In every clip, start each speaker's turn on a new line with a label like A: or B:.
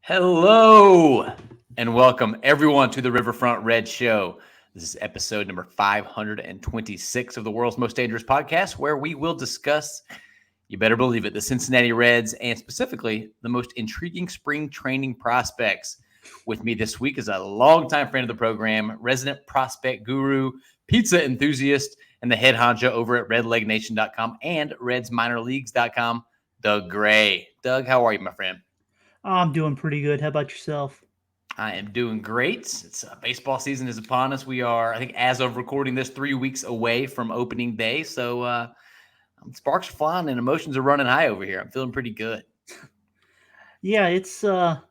A: Hello and welcome everyone to the Riverfront Red Show. This is episode number 526 of the world's most dangerous podcast, where we will discuss, you better believe it, the Cincinnati Reds and specifically the most intriguing spring training prospects. With me this week is a longtime friend of the program, resident prospect guru, pizza enthusiast, and the head honcho over at redlegnation.com and redsminorleagues.com, Doug Gray. Doug, how are you, my friend?
B: I'm doing pretty good. How about yourself?
A: I am doing great. It's baseball season is upon us. We are, I think, as of recording this, 3 weeks away from opening day. So sparks are flying and emotions are running high over here. I'm feeling pretty good.
B: Yeah, it's not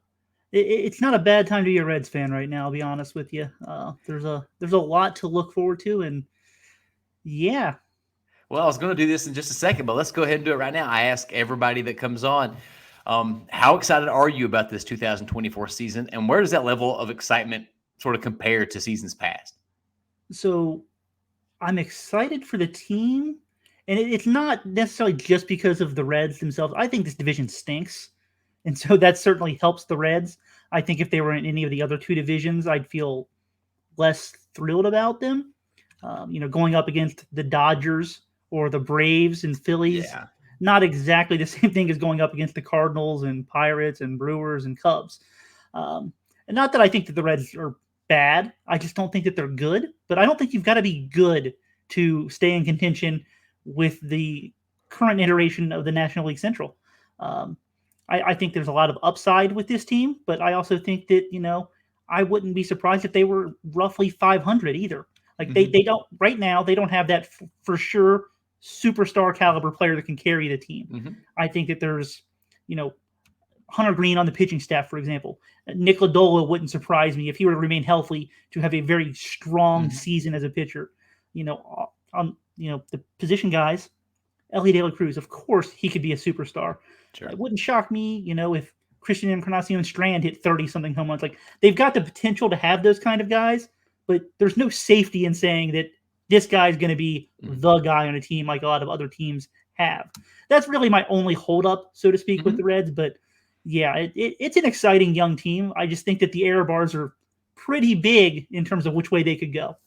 B: a bad time to be a Reds fan right now. I'll be honest with you. There's a lot to look forward to, and yeah.
A: Well, I was going to do this in just a second, but let's go ahead and do it right now. I ask everybody that comes on, how excited are you about this 2024 season, and where does that level of excitement sort of compare to seasons past?
B: So I'm excited for the team, and it's not necessarily just because of the Reds themselves. I think this division stinks, and so that certainly helps the Reds. I think if they were in any of the other two divisions, I'd feel less thrilled about them. Going up against the Dodgers or the Braves and Phillies,
A: Yeah.
B: not exactly the same thing as going up against the Cardinals and Pirates and Brewers and Cubs. And not that I think that the Reds are bad. I just don't think that they're good. But I don't think you've got to be good to stay in contention with the current iteration of the National League Central. Um, I think there's a lot of upside with this team, but I also think that, I wouldn't be surprised if they were roughly 500 either. Like they don't right now, they don't have that for sure superstar caliber player that can carry the team.
A: Mm-hmm.
B: I think that there's, Hunter Green on the pitching staff, for example. Nick Lodolo wouldn't surprise me if he were to remain healthy to have a very strong season as a pitcher. The position guys, Elly De La Cruz, of course he could be a superstar.
A: Sure.
B: It wouldn't shock me, if Christian Encarnacion Strand hit 30 something home runs. Like they've got the potential to have those kind of guys, but there's no safety in saying that this guy's going to be the guy on a team like a lot of other teams have. That's really my only holdup, so to speak, with the Reds. But yeah, it's an exciting young team. I just think that the error bars are pretty big in terms of which way they could go.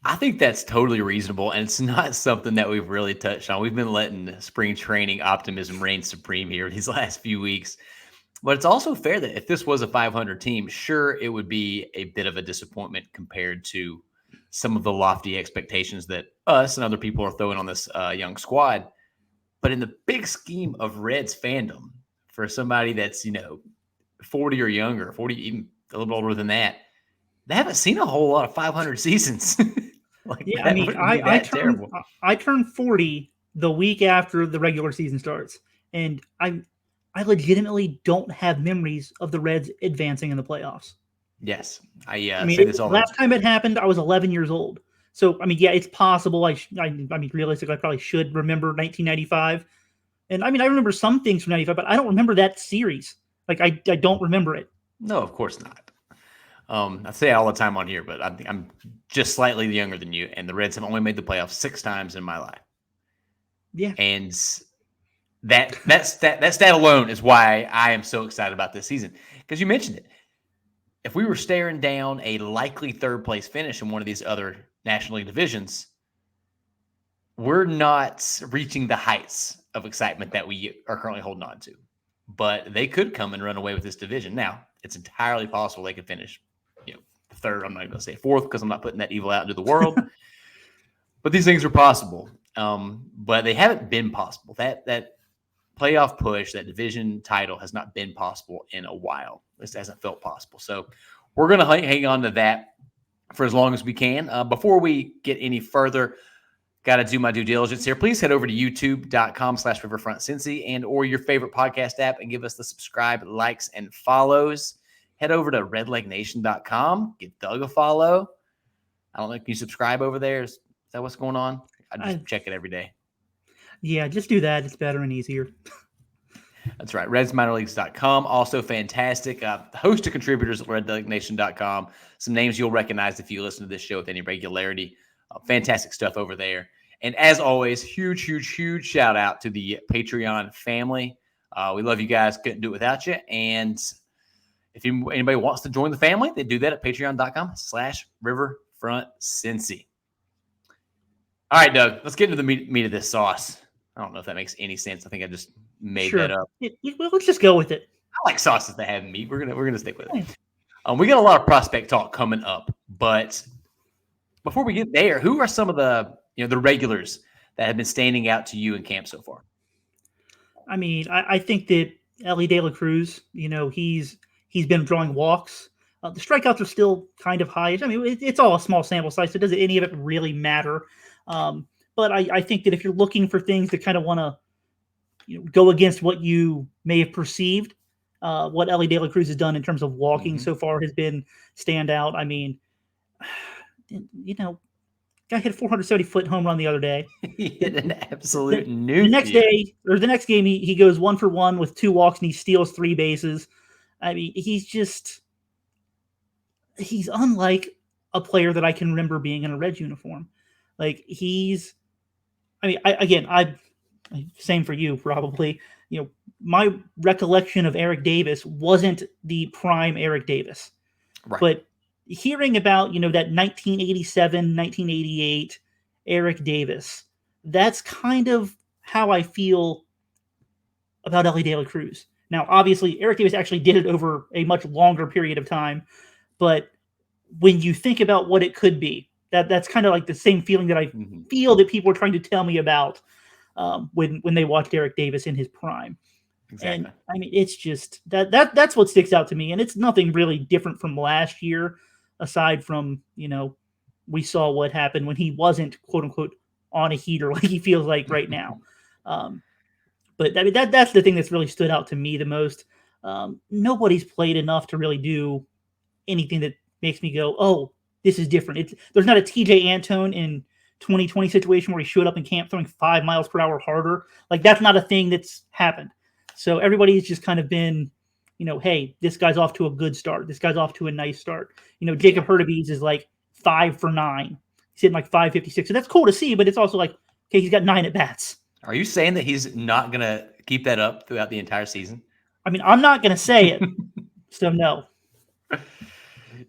A: I think that's totally reasonable, and it's not something that we've really touched on. We've been letting spring training optimism reign supreme here these last few weeks. But it's also fair that if this was a 500 team, sure, it would be a bit of a disappointment compared to some of the lofty expectations that us and other people are throwing on this young squad. But in the big scheme of Reds fandom, for somebody that's, 40 or younger, 40, even a little older than that, they haven't seen a whole lot of 500 seasons.
B: Yeah, I mean, I turned 40 the week after the regular season starts, and I legitimately don't have memories of the Reds advancing in the playoffs.
A: Yes, I
B: mean,
A: say this all the
B: last time it happened, I was 11 years old. So, I mean, yeah, it's possible. I mean, realistically, I probably should remember 1995. And I mean, I remember some things from 95, but I don't remember that series. Like, I don't remember it.
A: No, of course not. I say it all the time on here, but I'm just slightly younger than you, and the Reds have only made the playoffs 6 times in my life.
B: Yeah,
A: and that stat alone is why I am so excited about this season, because you mentioned it. If we were staring down a likely third place finish in one of these other National League divisions, we're not reaching the heights of excitement that we are currently holding on to. But they could come and run away with this division. Now, it's entirely possible they could finish, third. I'm not going to say fourth because I'm not putting that evil out into the world. But these things are possible. But they haven't been possible. That playoff push, that division title has not been possible in a while. This hasn't felt possible. So we're going to hang on to that for as long as we can. Before we get any further, got to do my due diligence here. Please head over to youtube.com/riverfrontcincy and or your favorite podcast app and give us the subscribe, likes, and follows. Head over to redlegnation.com. Give Doug a follow. I don't know if you subscribe over there. Is that what's going on? I just check it every day.
B: Yeah, just do that. It's better and easier.
A: That's right. redsminorleagues.com. Also fantastic. Host of contributors at redlegnation.com. Some names you'll recognize if you listen to this show with any regularity. Fantastic stuff over there. And as always, huge, huge, huge shout out to the Patreon family. We love you guys. Couldn't do it without you. And If anybody wants to join the family, they do that at patreon.com/riverfrontcincy. All right, Doug, let's get into the meat of this sauce. I don't know if that makes any sense. I think I just made that up.
B: Well, let's just go with it.
A: I like sauces that have meat. We're gonna stick with it.
B: Yeah.
A: We got a lot of prospect talk coming up, but before we get there, who are some of the the regulars that have been standing out to you in camp so far?
B: I mean, I think that Elly De La Cruz, he's been drawing walks. The strikeouts are still kind of high. I mean, it's all a small sample size, so doesn't any of it really matter? But I think that if you're looking for things that kind of want to go against what you may have perceived, what Elly De La Cruz has done in terms of walking so far has been standout. I mean, guy hit a 470-foot home run the other day.
A: He hit an absolute nuke.
B: The next day, or the next game, he goes 1 for 1 with 2 walks and he steals 3 bases. I mean, he's unlike a player that I can remember being in a Reds uniform. Like same for you probably. My recollection of Eric Davis wasn't the prime Eric Davis,
A: right?
B: But hearing about that 1987, 1988 Eric Davis, that's kind of how I feel about Elly De La Cruz. Now, obviously, Eric Davis actually did it over a much longer period of time, but when you think about what it could be, that's kind of like the same feeling that I feel that people are trying to tell me about when they watched Eric Davis in his prime. Exactly. And I mean, it's just that's what sticks out to me, and it's nothing really different from last year, aside from we saw what happened when he wasn't quote unquote on a heater like he feels like right now. But I mean that's the thing that's really stood out to me the most. Nobody's played enough to really do anything that makes me go, oh, this is different. There's not a TJ Antone in 2020 situation where he showed up in camp throwing 5 miles per hour harder. Like that's not a thing that's happened. So everybody's just kind of been, hey, this guy's off to a good start. This guy's off to a nice start. Jacob Hurtubise is like 5 for 9. He's hitting like 556. So that's cool to see, but it's also like, okay, he's got 9 at bats.
A: Are you saying that he's not going to keep that up throughout the entire season?
B: I mean, I'm not going to say it. So no.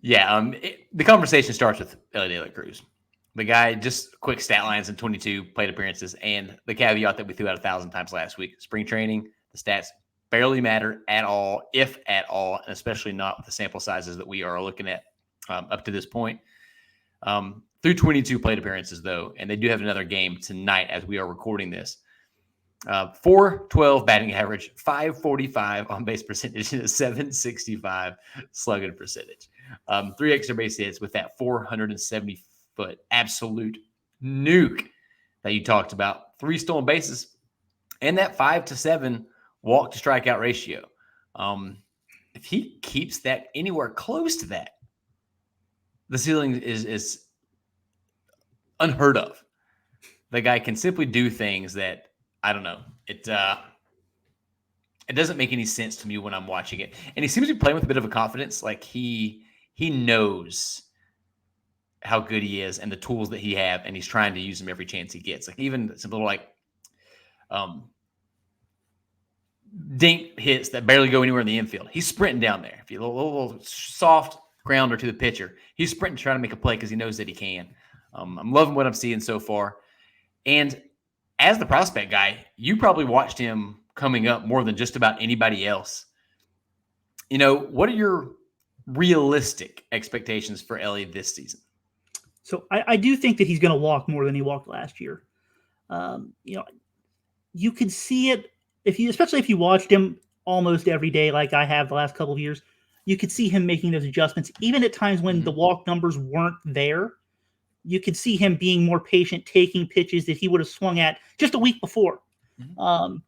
A: Yeah. The conversation starts with Elly De La Cruz. The guy, just quick stat lines in 22 plate appearances, and the caveat that we threw out 1,000 times last week. Spring training, the stats barely matter at all, if at all, and especially not with the sample sizes that we are looking at up to this point. Through 22 plate appearances, though, and they do have another game tonight as we are recording this. .412 batting average, 545 on base percentage, and a 765 slugging percentage. 3 extra base hits with that 470-foot absolute nuke that you talked about. 3 stolen bases, and that 5-7 walk to strikeout ratio. If he keeps that anywhere close to that, the ceiling is unheard of. The guy can simply do things that, I don't know. It doesn't make any sense to me when I'm watching it. And he seems to be playing with a bit of a confidence. Like he knows how good he is and the tools that he have, and he's trying to use them every chance he gets. Like even some little dink hits that barely go anywhere in the infield. He's sprinting down there. If you little soft grounder to the pitcher, he's sprinting trying to make a play because he knows that he can. I'm loving what I'm seeing so far. And as the prospect guy, you probably watched him coming up more than just about anybody else. What are your realistic expectations for Elly this season?
B: So I do think that he's going to walk more than he walked last year. You can see it especially if you watched him almost every day, like I have the last couple of years. You could see him making those adjustments, even at times when the walk numbers weren't there. You could see him being more patient, taking pitches that he would have swung at just a week before. And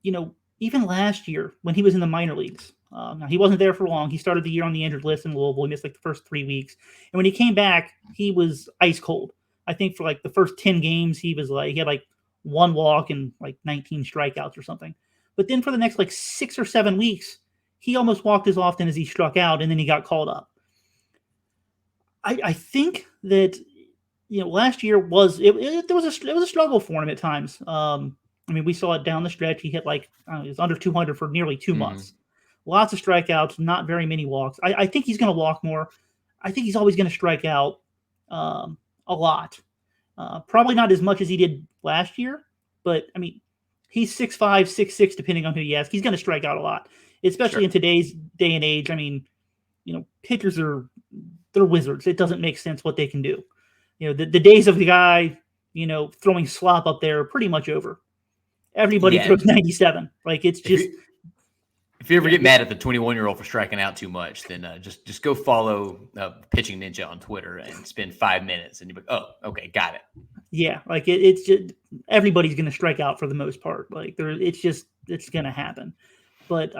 B: even last year when he was in the minor leagues, now he wasn't there for long. He started the year on the injured list in Louisville. He missed like the first 3 weeks. And when he came back, he was ice cold. I think for like the first 10 games, he had like 1 walk and like 19 strikeouts or something. But then for the next like 6 or 7 weeks, he almost walked as often as he struck out, and then he got called up. I think that last year was a struggle for him at times. I mean, we saw it down the stretch. He hit like it was under 200 for nearly 2 months. lots of strikeouts, not very many walks. I think he's going to walk more. I think he's always going to strike out a lot. Probably not as much as he did last year, but I mean, he's 6'5", 6'6", depending on who you ask. He's going to strike out a lot, especially
A: Sure.
B: in today's day and age. I mean, pitchers they're wizards. It doesn't make sense what they can do. The days of the guy, throwing slop up there are pretty much over. Everybody
A: Yeah.
B: throws 97. Like it's
A: If
B: just
A: you if you ever
B: yeah,
A: get mad at the 21-year-old for striking out too much, then just go follow Pitching Ninja on Twitter and spend 5 minutes, and you're like, oh, okay, got it.
B: yeah. Like it's just everybody's going to strike out for the most part. Like it's going to happen. But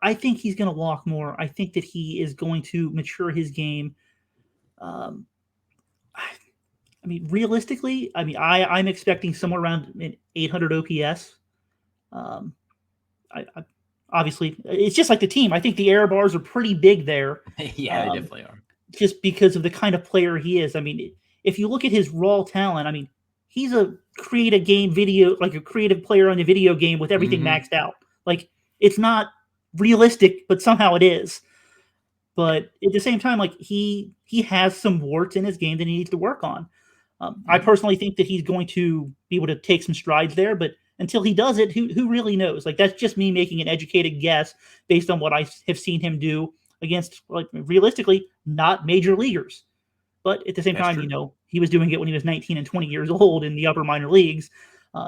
B: I think he's going to walk more. I think that he is going to mature his game. Um, I mean, realistically, I'm expecting somewhere around an 800 OPS. Um, I obviously it's just like the team. I think the error bars are pretty big there,
A: Yeah, they
B: um,
A: definitely are.
B: just because of the kind of player he is. I mean, if you look at his raw talent, I mean, he's a creative game video, like a creative player on a video game with everything
A: Mm-hmm.
B: maxed out. Like it's not realistic, but somehow it is. But at the same time, like he has some warts in his game that he needs to work on. I
A: Mm-hmm.
B: personally think that he's going to be able to take some strides there, but until he does it, who really knows? Like that's just me making an educated guess based on what I have seen him do against, like realistically, not major leaguers. But at the same
A: That's
B: time,
A: true.
B: he was doing it when he was 19 and 20 years old in the upper minor leagues.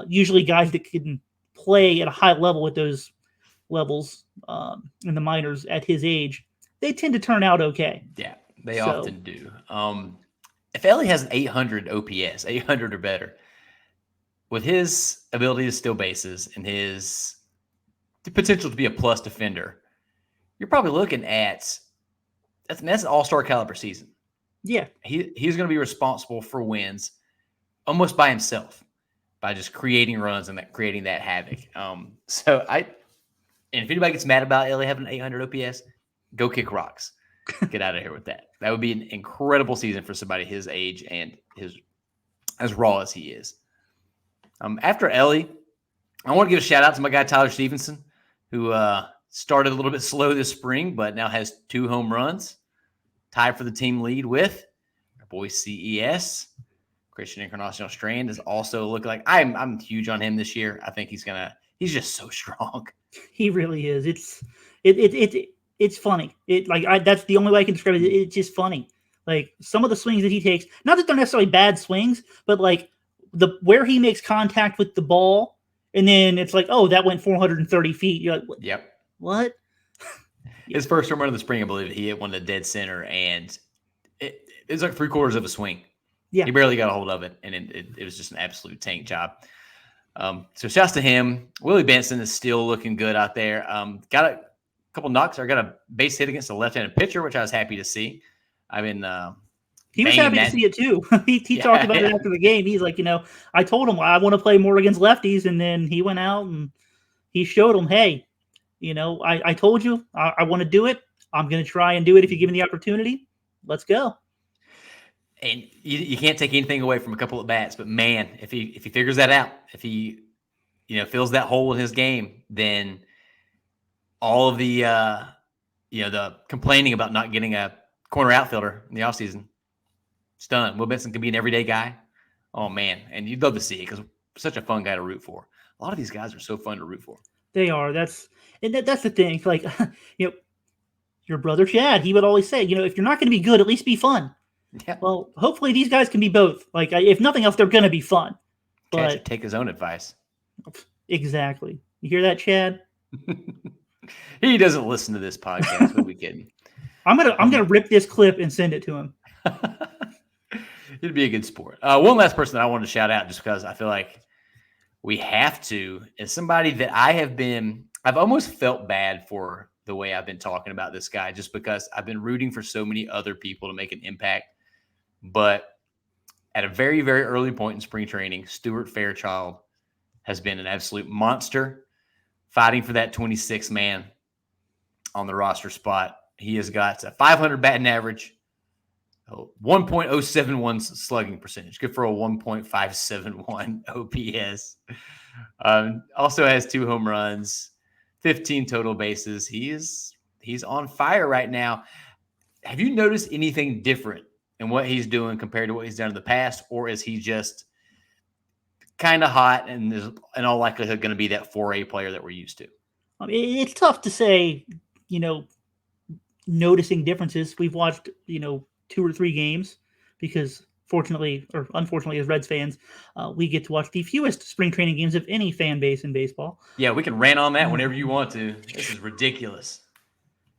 B: Usually, guys that can play at a high level at those levels in the minors at his age, they tend to turn out okay.
A: Yeah, they
B: So
A: often do. If Elly has an 800 OPS, 800 or better, with his ability to steal bases and his potential to be a plus defender, you're probably looking at that's an all-star caliber season.
B: yeah,
A: He's going to be responsible for wins almost by himself by just creating runs and creating that havoc. And if anybody gets mad about Elly having an 800 OPS, go kick rocks. Get out of here with that. That would be an incredible season for somebody his age and his as raw as he is. After Elly, I want to give a shout out to my guy Tyler Stevenson, who started a little bit slow this spring, but now has 2 home runs, tied for the team lead with our boy CES. Christian Encarnacion Strand is also looking like I'm huge on him this year. I think he's just so strong.
B: he really is. It's funny. That's the only way I can describe it. It's just funny. Like some of the swings that he takes, not that they're necessarily bad swings, but like the where he makes contact with the ball, and then it's like, oh, that went 430 feet. You're like,
A: Yep.
B: what? Yeah,
A: His first home run of the spring, I believe, he hit one to dead center, and it was like 3/4 of a swing.
B: yeah.
A: He barely got a hold of it, and it was just an absolute tank job. So shouts to him. Willie Benson is still looking good out there. Got a couple knocks. I got a base hit against a left-handed pitcher, which I was happy to see. I've been
B: He was
A: banging
B: happy to
A: that.
B: see it too. He talked about it
A: Yeah,
B: after the game. He's like, I told him I want to play more against lefties, and then he went out and he showed him, hey, I told you I want to do it. I'm going to try and do it if you give me the opportunity. Let's go.
A: and you can't take anything away from a couple of bats, but man, if he figures that out, if he fills that hole in his game, then all of the the complaining about not getting a corner outfielder in the offseason, it's done. Will Benson can be an everyday guy. Oh man, and you'd love to see it because such a fun guy to root for. A lot of these guys are so fun to root for.
B: They are. That's the thing. Like, your brother Chad, he would always say, if you're not going to be good, at least be fun.
A: Yeah,
B: Well, hopefully these guys can be both. Like, if nothing else, they're going to be fun.
A: Chad should
B: But
A: take his own advice.
B: exactly, you hear that, Chad?
A: He doesn't listen to this podcast. What are we kidding?
B: I'm gonna rip this clip and send it to him.
A: It'd be a good sport. One last person that I wanted to shout out, just because I feel like we have to, is somebody that I've almost felt bad for the way I've been talking about this guy, just because I've been rooting for so many other people to make an impact. But at a very, very early point in spring training, Stuart Fairchild has been an absolute monster, fighting for that 26th man on the roster spot. He has got a 500 batting average, 1.071 slugging percentage, good for a 1.571 OPS. Also has 2 home runs, 15 total bases. He is He's on fire right now. Have you noticed anything different in what he's doing compared to what he's done in the past, or is he just kind of hot and is in all likelihood going to be that 4A player that we're used to?
B: I mean, it's tough to say, you know, noticing differences. We've watched, 2 or 3 games because fortunately or unfortunately, as Reds fans, we get to watch the fewest spring training games of any fan base in baseball.
A: Yeah, we can rant on that whenever you want to. This is ridiculous.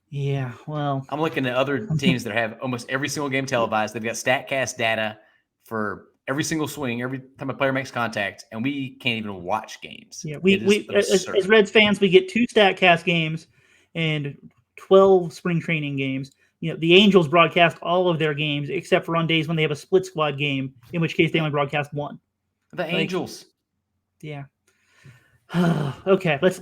B: Yeah, well,
A: I'm looking at other teams that have almost every single game televised. They've got StatCast data for every single swing, every time a player makes contact, and we can't even watch games.
B: yeah,
A: It is
B: we as Reds fans, we get 2 StatCast games and 12 spring training games. The Angels broadcast all of their games except for on days when they have a split squad game, in which case they only broadcast one.
A: The Angels.
B: Yeah. Okay, let's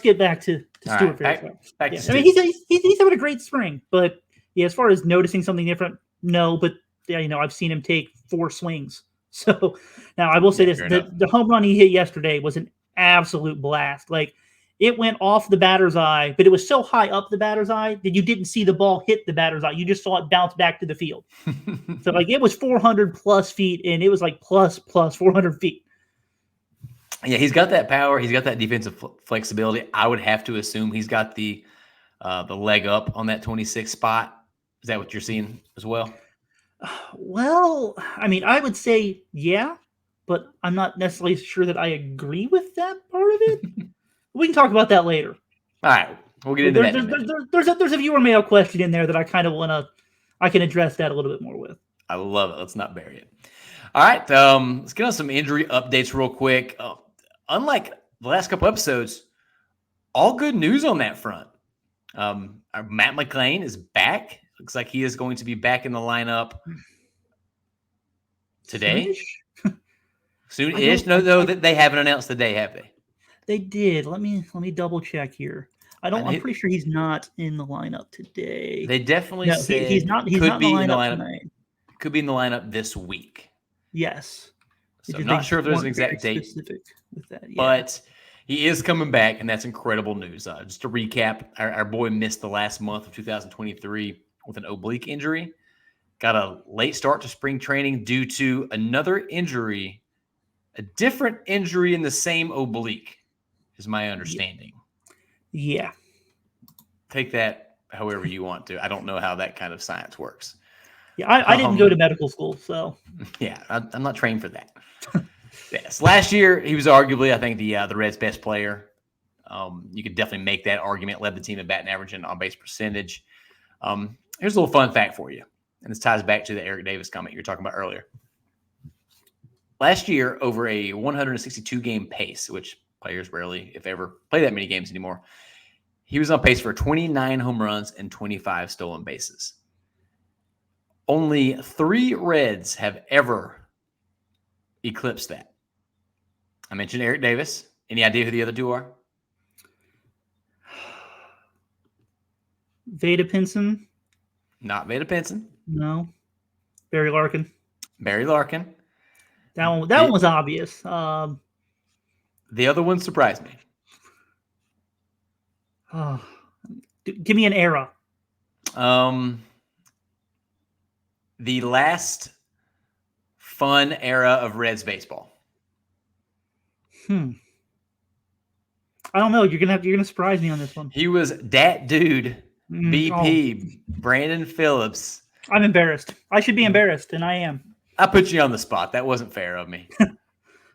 B: get back to Stuart
A: right,
B: Fairchild.
A: back
B: Yeah.
A: to
B: I mean, he's having a great spring, but yeah, as far as noticing something different, no. But yeah, I've seen him take 4 swings. So now I will say this: the home run he hit yesterday was an absolute blast. Like, it went off the batter's eye, but it was so high up the batter's eye that you didn't see the ball hit the batter's eye. You just saw it bounce back to the field. So like, it was 400 plus feet, and it was like plus 400 feet.
A: Yeah, he's got that power. He's got that defensive flexibility. I would have to assume he's got the leg up on that 26 spot. Is that what you're seeing as well?
B: Well, I mean, I would say yeah, but I'm not necessarily sure that I agree with that part of it. We can talk about that later.
A: All right, we'll get into that.
B: There's a viewer mail question in there that I kind of I can address that a little bit more with.
A: I love it. Let's not bury it. All right, let's get on some injury updates real quick. Unlike the last couple episodes, all good news on that front. Matt McLain is back. Looks like he is going to be back in the lineup today. Soon-ish. No, they haven't announced the day, have they?
B: They did. Let me double check here. I'm pretty sure he's not in the lineup today.
A: They definitely said
B: he's not in the lineup tonight.
A: Could be in the lineup this week.
B: Yes.
A: So I'm not sure if there's an exact date
B: with that, yeah.
A: But he is coming back, and that's incredible news. Just to recap, our boy missed the last month of 2023 with an oblique injury. Got a late start to spring training due to another injury, a different injury in the same oblique, is my understanding.
B: Yeah.
A: Take that however you want to. I don't know how that kind of science works.
B: Yeah, I didn't go to medical school, so.
A: Yeah, I'm not trained for that. Yes, last year he was arguably, I think, the Reds' best player. You could definitely make that argument. Led the team in batting average and on-base percentage. Here's a little fun fact for you, and this ties back to the Eric Davis comment you were talking about earlier. Last year, over a 162-game pace, which players rarely, if ever, play that many games anymore, he was on pace for 29 home runs and 25 stolen bases. Only 3 Reds have ever eclipsed that. I mentioned Eric Davis. Any idea who the other 2 are?
B: Vada Pinson.
A: Not Vada Pinson.
B: No. Barry Larkin.
A: Barry Larkin.
B: That one was obvious.
A: The other one surprised me.
B: Oh, give me an era.
A: The last fun era of Reds baseball.
B: I don't know. You're gonna surprise me on this one.
A: He was that dude. BP, Brandon Phillips.
B: I'm embarrassed. I should be embarrassed, and I am.
A: I put you on the spot. That wasn't fair of me.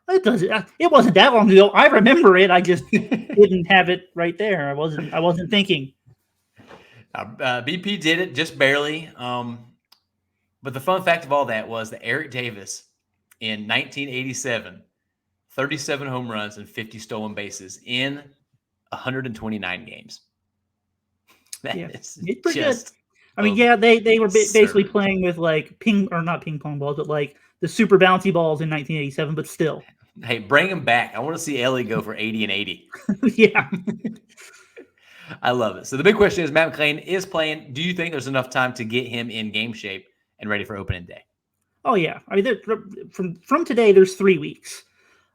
B: It wasn't that long ago. I remember it. I just didn't have it right there. I wasn't thinking.
A: BP did it just barely. But the fun fact of all that was that Eric Davis in 1987, 37 home runs and 50 stolen bases in 129 games.
B: It's pretty good. I mean, yeah, they were basically playing with like not ping pong balls, but like the super bouncy balls in 1987, but still.
A: Hey, bring him back. I want to see Elly go for 80 and 80.
B: Yeah.
A: I love it. So the big question is, Matt McLain is playing. Do you think there's enough time to get him in game shape and ready for opening day?
B: Oh, yeah. I mean, from today, there's 3 weeks.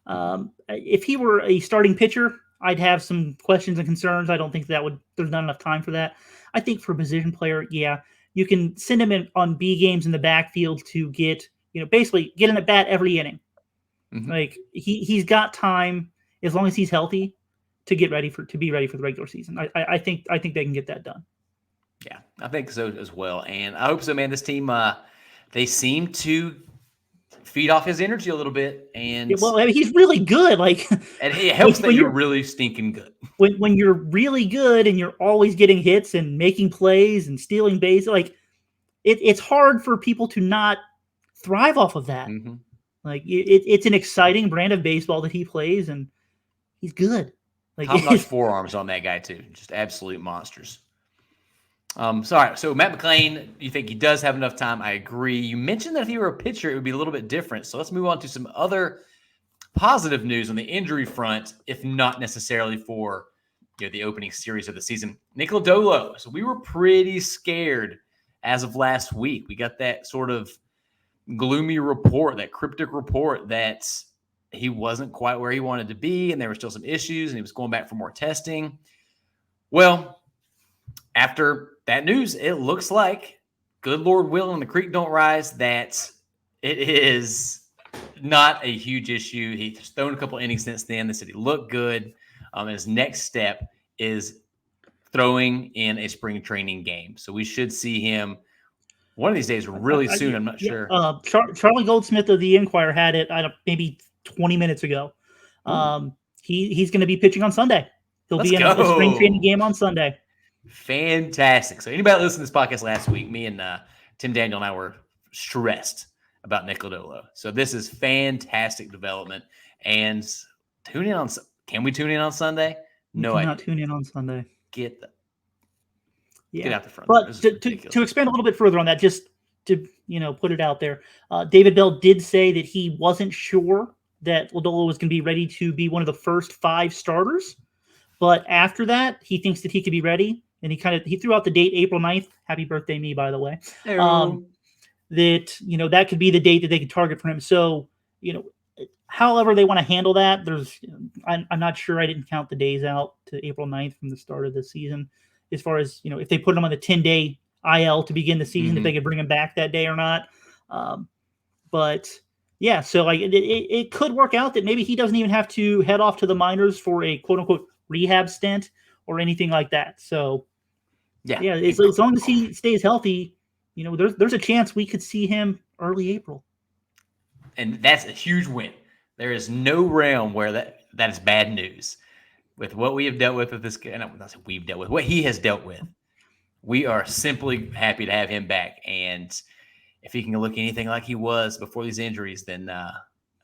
B: If he were a starting pitcher, I'd have some questions and concerns. I don't think there's not enough time for that. I think for a position player, yeah, you can send him in on B games in the backfield to get, basically get in at bat every inning.
A: Mm-hmm.
B: Like he's got time as long as he's healthy to be ready for the regular season. I think they can get that done.
A: Yeah, I think so as well, and I hope so, man. This team, they seem to feed off his energy a little bit,
B: Yeah, well, I mean, he's really good. Like,
A: and it helps that
B: when
A: you're
B: you're
A: really stinking good.
B: when you're really good and you're always getting hits and making plays and stealing bases, like it's hard for people to not thrive off of that.
A: Mm-hmm.
B: Like it's an exciting brand of baseball that he plays, and he's good. Like
A: Top-notch forearms on that guy too, just absolute monsters. Sorry. So Matt McClain, you think he does have enough time? I agree. You mentioned that if he were a pitcher, it would be a little bit different. So let's move on to some other positive news on the injury front, if not necessarily for the opening series of the season. Nick Lodolo. So we were pretty scared as of last week. We got that sort of gloomy report, that cryptic report that he wasn't quite where he wanted to be, and there were still some issues, and he was going back for more testing. Well, after that news, it looks like, good Lord willing, the creek don't rise, that it is not a huge issue. He's thrown a couple innings since then. They said he looked good. And his next step is throwing in a spring training game. So we should see him one of these days really soon. I'm not sure.
B: Charlie Goldsmith of the Inquirer had it maybe 20 minutes ago. He's going to be pitching on Sunday. He'll be in a spring training game on Sunday.
A: Fantastic. So anybody listening to this podcast last week, me and Tim Daniel and I were stressed about Nick Lodolo. So this is fantastic development. And tune in on. Can we tune in on Sunday? No, I
B: cannot tune in on Sunday.
A: Get out the front.
B: But to expand a little bit further on that, just to put it out there, David Bell did say that he wasn't sure that Lodolo was going to be ready to be one of the first 5 starters, but after that, he thinks that he could be ready. And he threw out the date April 9th. Happy birthday, me, by the way. That could be the date that they could target for him. So, however they want to handle that, I'm not sure. I didn't count the days out to April 9th from the start of the season. As far as, if they put him on the 10-day IL to begin the season, if they could bring him back that day or not. But yeah, so like it could work out that maybe he doesn't even have to head off to the minors for a quote unquote rehab stint or anything like that. So yeah, as long as he stays healthy, there's a chance we could see him early April.
A: And that's a huge win. There is no realm where that is bad news. With what we have dealt with this guy, not we've dealt with, what he has dealt with, we are simply happy to have him back. And if he can look anything like he was before these injuries, then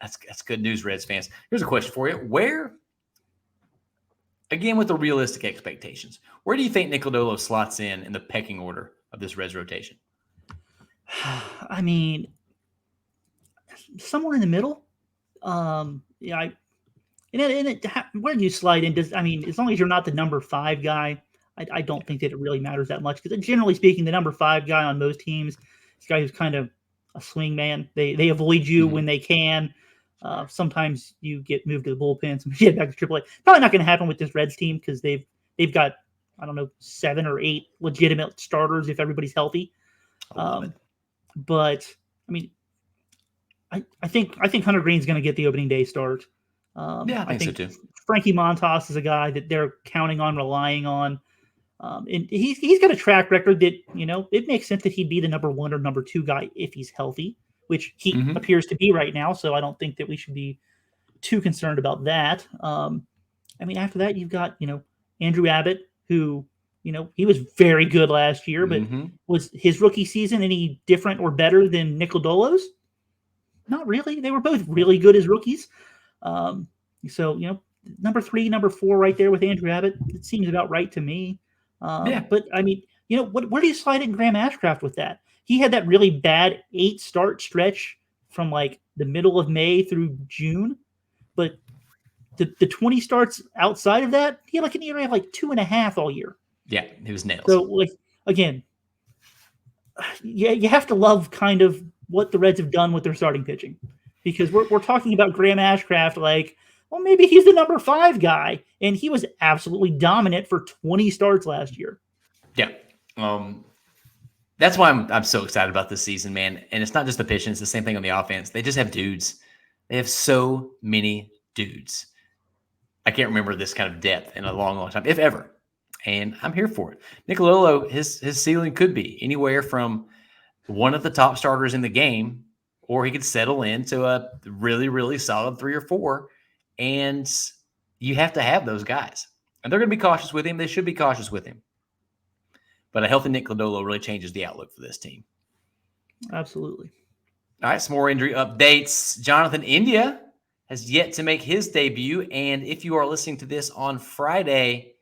A: that's good news, Reds fans. Here's a question for you. Where, again, with the realistic expectations, where do you think Nick Lodolo slots in the pecking order of this Reds rotation?
B: I mean, somewhere in the middle. Where do you slide in? As long as you're not the number 5 guy, I don't think that it really matters that much. Because generally speaking, the number 5 guy on most teams, this guy who's kind of a swing man. They avoid you when they can. Sometimes you get moved to the bullpen. Sometimes you get back to AAA. Probably not going to happen with this Reds team because they've got 7 or 8 legitimate starters if everybody's healthy. But I think Hunter Green's going to get the opening day start.
A: I think so too.
B: Frankie Montas is a guy that they're counting on, relying on. And he's got a track record that, it makes sense that he'd be the number 1 or number 2 guy if he's healthy, which he appears to be right now. So I don't think that we should be too concerned about that. After that, you've got, Andrew Abbott, who, he was very good last year, but was his rookie season any different or better than Nick Lodolo's? Not really. They were both really good as rookies. So, number 3, number 4 right there with Andrew Abbott, it seems about right to me. But where do you slide in Graham Ashcraft with that? He had that really bad 8-start stretch from like the middle of May through June, but the 20 starts outside of that, he had like an ERA of like 2.5 all year.
A: Yeah, it was nails.
B: So like again, you have to love kind of what the Reds have done with their starting pitching, because we're talking about Graham Ashcraft like Well, maybe he's the number 5 guy, and he was absolutely dominant for 20 starts last year.
A: Yeah. That's why I'm so excited about this season, man. And it's not just the pitching; it's the same thing on the offense. They just have dudes. They have so many dudes. I can't remember this kind of depth in a long, long time, if ever. And I'm here for it. Nicololo, his ceiling could be anywhere from one of the top starters in the game, or he could settle into a really, really solid 3 or 4. And you have to have those guys. And they're going to be cautious with him. They should be cautious with him. But a healthy Nick Lodolo really changes the outlook for this team.
B: Absolutely.
A: All right, some more injury updates. Jonathan India has yet to make his debut. And if you are listening to this on Friday,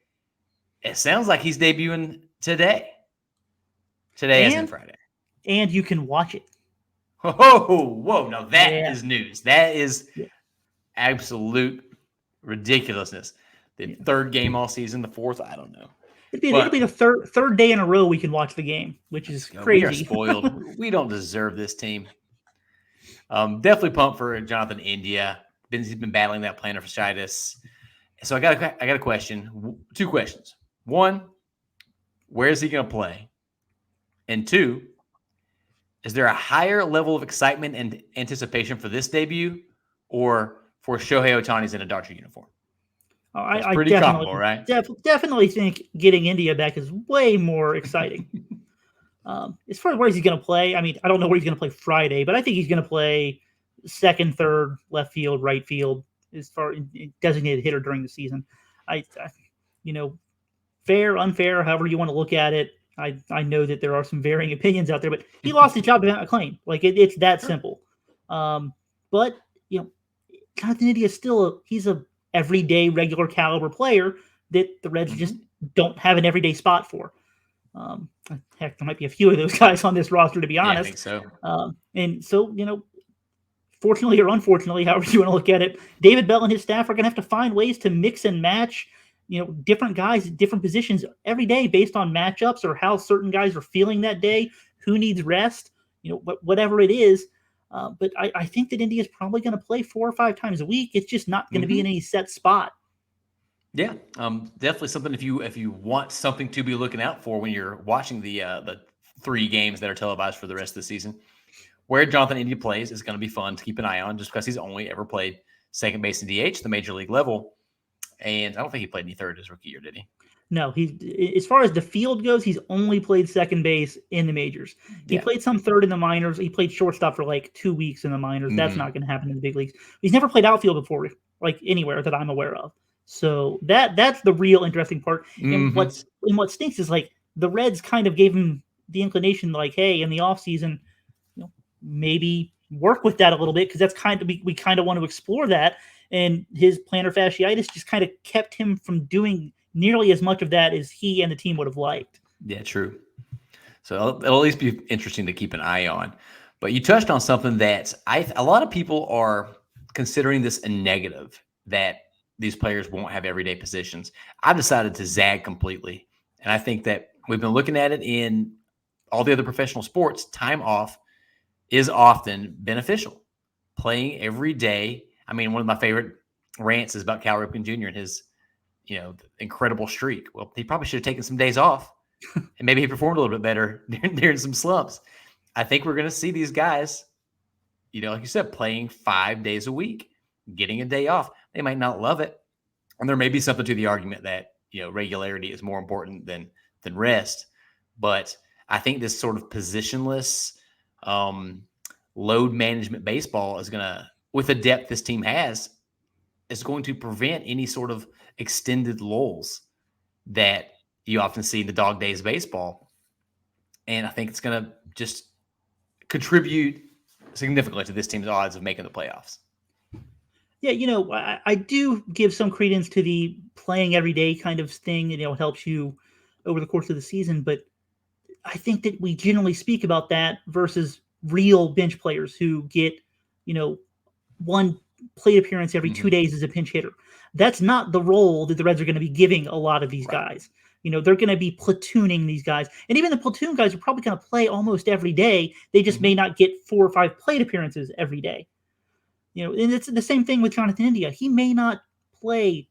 A: it sounds like he's debuting today. Today as in Friday.
B: And you can watch it.
A: Whoa. Now that is news. That is absolute ridiculousness. The third game all season, the fourth, I don't know.
B: It'll be the third day in a row we can watch the game, which is crazy.
A: We are spoiled. We don't deserve this team. Definitely pumped for Jonathan India. He's been battling that plantar fasciitis. So I got a question. 2 questions. 1, where is he going to play? And 2, is there a higher level of excitement and anticipation for this debut or for Shohei Ohtani's in a Dodger uniform?
B: I
A: pretty comparable, right?
B: Definitely think getting India back is way more exciting. As far as where he's going to play, I mean, I don't know where he's going to play Friday, but I think he's going to play second, third, left field, right field, as far as designated hitter during the season. I fair, unfair, however you want to look at it. I know that there are some varying opinions out there, but he lost his job to Matt McClain. Like it's that simple. But Jonathan India is he's a everyday regular caliber player that the Reds just don't have an everyday spot for. Heck, there might be a few of those guys on this roster, to be honest.
A: Yeah, I think so.
B: And so, fortunately or unfortunately, however you want to look at it, David Bell and his staff are going to have to find ways to mix and match, different guys at different positions every day based on matchups or how certain guys are feeling that day, who needs rest, whatever it is. But I think that India is probably going to play 4 or 5 times a week. It's just not going to be in any set spot.
A: Yeah, definitely something if you want something to be looking out for when you're watching the 3 games that are televised for the rest of the season. Where Jonathan India plays is going to be fun to keep an eye on just because he's only ever played second base and DH, the major league level. And I don't think he played any third his rookie year, did he?
B: No, as far as the field goes, he's only played second base in the majors. He played some third in the minors. He played shortstop for like 2 weeks in the minors. That's not going to happen in the big leagues. He's never played outfield before, like anywhere that I'm aware of. So that's the real interesting part. And what stinks is like the Reds kind of gave him the inclination, like, hey, in the offseason, maybe work with that a little bit because that's kind of we kind of want to explore that. And his plantar fasciitis just kind of kept him from doing nearly as much of that as he and the team would have liked.
A: Yeah, true. So it'll at least be interesting to keep an eye on. But you touched on something that a lot of people are considering this a negative, that these players won't have everyday positions. I've decided to zag completely. And I think that we've been looking at it in all the other professional sports. Time off is often beneficial. Playing every day. I mean, one of my favorite rants is about Cal Ripken Jr. and his incredible streak. Well, he probably should have taken some days off and maybe he performed a little bit better during some slumps. I think we're going to see these guys, like you said, playing 5 days a week, getting a day off. They might not love it. And there may be something to the argument that, regularity is more important than rest. But I think this sort of positionless load management baseball is going to, with the depth this team has, is going to prevent any sort of extended lulls that you often see in the dog days of baseball. And I think it's going to just contribute significantly to this team's odds of making the playoffs.
B: Yeah, I do give some credence to the playing every day kind of thing. It helps you over the course of the season. But I think that we generally speak about that versus real bench players who get, one plate appearance every 2 days as a pinch hitter. That's not the role that the Reds are going to be giving a lot of these guys. They're going to be platooning these guys. And even the platoon guys are probably going to play almost every day. They just may not get 4 or 5 plate appearances every day. And it's the same thing with Jonathan India. He may not play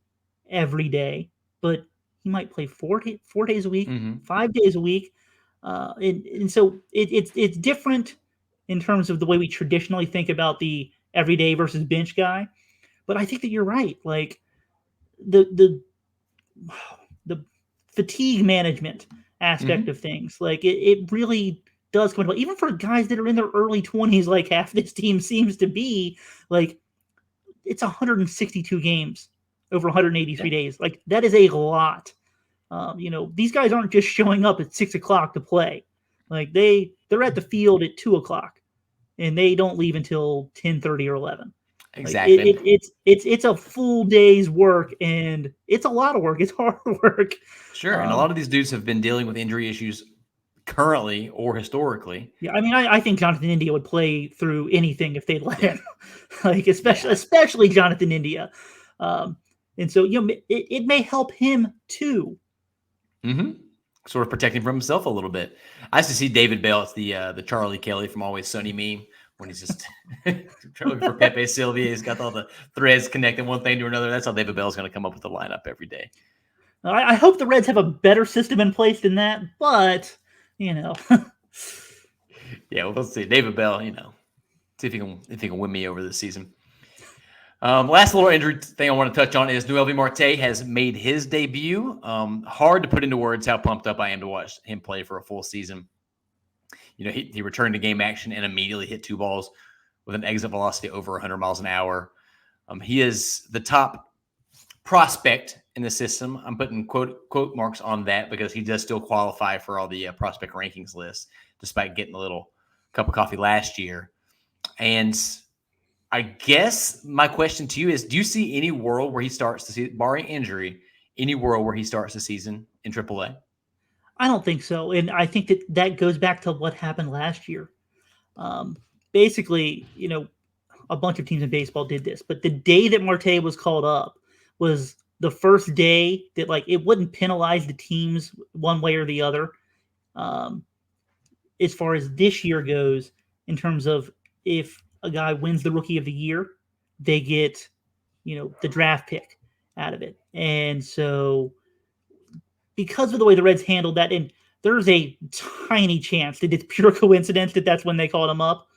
B: every day, but he might play 4 days a week,
A: Mm-hmm.
B: 5 days a week, and so it's different in terms of the way we traditionally think about the everyday versus bench guy. But I think that you're right. Like the the fatigue management aspect
A: Mm-hmm.
B: of things, like it really does come into play. Even for guys that are in their early 20s, like half this team seems to be, like it's 162 games over 183
A: Yeah.
B: days. Like that is a lot. These guys aren't just showing up at 6 o'clock to play. Like they're at the field at 2 o'clock and they don't leave until 10:30 or 11. Like
A: Exactly.
B: it's a full day's work and it's a lot of work. It's hard work.
A: Sure. And a
B: Um,
A: lot of these dudes have been dealing with injury issues currently or historically.
B: yeah, I mean, I think Jonathan India would play through anything if they'd let
A: Yeah.
B: him. Like
A: Yeah.
B: especially Jonathan India. Um, and so it may help him too.
A: Mm-hmm. Sort of protecting from himself a little bit. I used to see David Bell. It's the Charlie Kelly from Always Sunny meme when he's just looking for Pepe Sylvia. He's got all the threads connecting one thing to another. That's how David Bell's going to come up with the lineup every day.
B: I hope the Reds have a better system in place than that, but you know,
A: Yeah, well, let's see. David Bell, see if he can win me over this season. Last little injury thing I want to touch on is Noelvi Marte has made his debut. Hard to put into words how pumped up I am to watch him play for a full season. He returned to game action and immediately hit 2 balls with an exit velocity over 100 miles an hour. He is the top prospect in the system. I'm putting quote marks on that because he does still qualify for all the prospect rankings lists, despite getting a little cup of coffee last year. And I guess my question to you is, do you see any world where he starts the season, barring injury, any world where he starts the season in AAA?
B: I don't think so. And I think that goes back to what happened last year. Um, Basically, a bunch of teams in baseball did this, but the day that Marte was called up was the first day that like it wouldn't penalize the teams one way or the other. Um, as far as this year goes, in terms of if a guy wins the Rookie of the Year, they get the draft pick out of it, and so because of the way the Reds handled that, and there's a tiny chance that it's pure coincidence that that's when they called him up.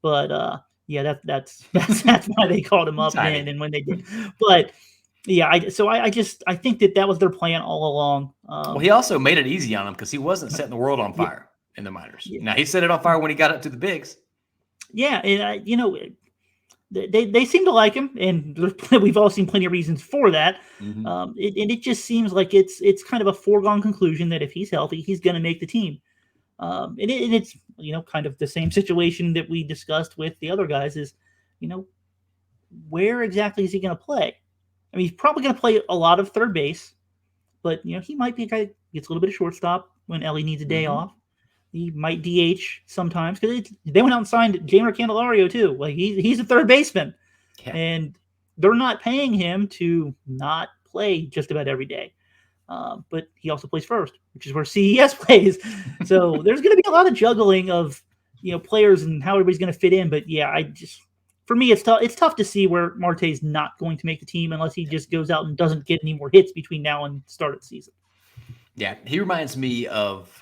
B: But yeah, that's why they called him up then
A: Tiny.
B: and when they did. But yeah, I think that was their plan all along.
A: Well, he also made it easy on him because he wasn't setting the world on
B: Yeah,
A: fire in the minors.
B: yeah,
A: Now he set it on fire when he got up to the bigs.
B: yeah, and they seem to like him, and we've all seen plenty of reasons for that.
A: Mm-hmm.
B: And it just seems like it's kind of a foregone conclusion that if he's healthy, he's going to make the team. And it's kind of the same situation that we discussed with the other guys is, you know, where exactly is he going to play? I mean, he's probably going to play a lot of third base, but he might be a guy that gets a little bit of shortstop when Elly needs a day
A: Mm-hmm.
B: off. He might DH sometimes because they went out and signed Jamer Candelario too. Like he's a third baseman,
A: Yeah.
B: and they're not paying him to not play just about every day. But he also plays first, which is where CES plays. So there's going to be a lot of juggling of players and how everybody's going to fit in. But yeah, for me, it's tough. It's tough to see where Marte's not going to make the team unless he just goes out and doesn't get any more hits between now and start of the season.
A: Yeah, he reminds me of.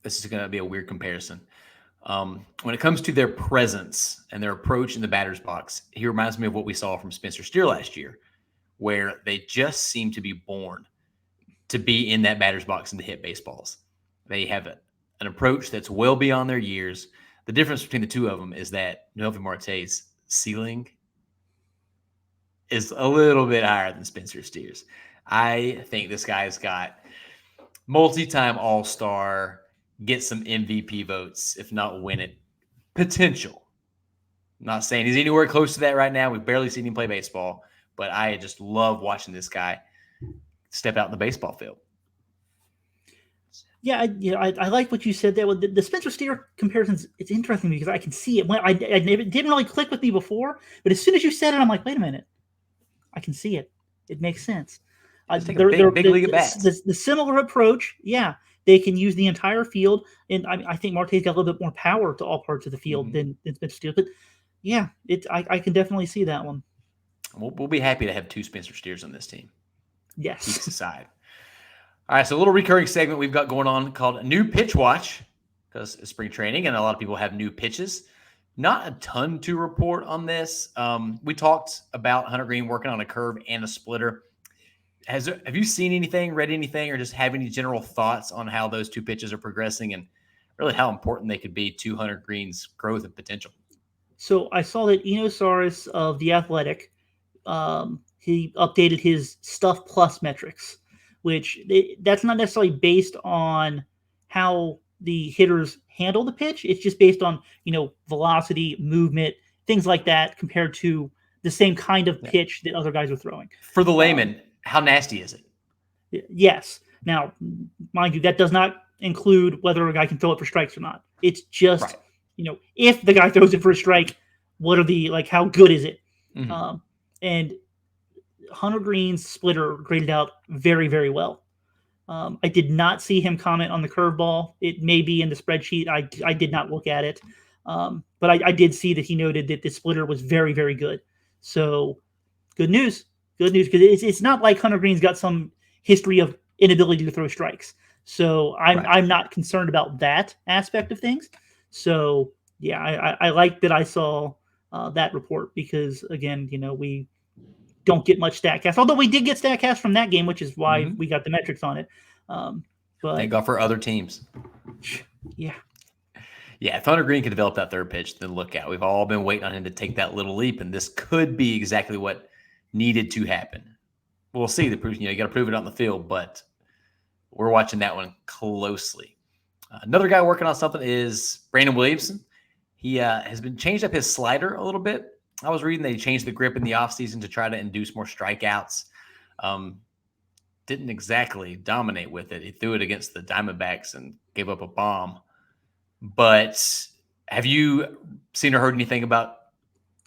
A: This is going to be a weird comparison. When it comes to their presence and their approach in the batter's box, he reminds me of what we saw from Spencer Steer last year, where they just seem to be born to be in that batter's box and to hit baseballs. They have an approach that's well beyond their years. The difference between the two of them is that Noelvi Marte's ceiling is a little bit higher than Spencer Steer's. I think this guy's got multi-time All-Star, get some MVP votes, if not win it, potential. I'm not saying he's anywhere close to that right now. We've barely seen him play baseball, but I just love watching this guy step out in the baseball field.
B: Yeah, I like what you said there with the Spencer Steer comparisons. It's interesting because I can see it. When it didn't really click with me before, but as soon as you said it, I'm like, wait a minute, I can see it. It makes sense.
A: Just take a big league at bats.
B: The similar approach, yeah, they can use the entire field, and I think Marte's got a little bit more power to all parts of the field than Spencer Steer. But Yeah, I can definitely see that one.
A: We'll be happy to have two Spencer Steers on this team.
B: Yes.
A: Peaks aside. All right, so a little recurring segment we've got going on called New Pitch Watch because it's spring training and a lot of people have new pitches. Not a ton to report on this. We talked about Hunter Green working on a curve and a splitter. Have you seen anything, read anything, or just have any general thoughts on how those two pitches are progressing and really how important they could be to Hunter Green's growth and potential?
B: So I saw that Enosaurus of The Athletic, he updated his Stuff Plus metrics, which that's not necessarily based on how the hitters handle the pitch. It's just based on velocity, movement, things like that, compared to the same kind of
A: Yeah.
B: pitch that other guys are throwing.
A: For the
B: Um,
A: layman, how nasty is it?
B: yes. Now, mind you, that does not include whether a guy can throw it for strikes or not. It's just
A: Right.
B: if the guy throws it for a strike, what are the how good is it?
A: Mm-hmm.
B: And Hunter Green's splitter graded out very, very well. I did not see him comment on the curveball. It may be in the spreadsheet. I did not look at it, but I did see that he noted that the splitter was very, very good. So good news, because it's not like Hunter Green's got some history of inability to throw strikes. So I'm not concerned about that aspect of things. So yeah, I like that I saw that report because again, we don't get much StatCast. Although we did get StatCast from that game, which is why we got the metrics on it. But
A: Thank God for other teams.
B: Yeah.
A: Yeah, if Hunter Green can develop that third pitch, then look out. We've all been waiting on him to take that little leap, and this could be exactly what needed to happen. We'll see. The proof, you got to prove it on the field, but we're watching that one closely. Another guy working on something is Brandon Williamson. He has been changed up his slider a little bit. I was reading they changed the grip in the offseason to try to induce more strikeouts. Didn't exactly dominate with it. He threw it against the Diamondbacks and gave up a bomb. But have you seen or heard anything about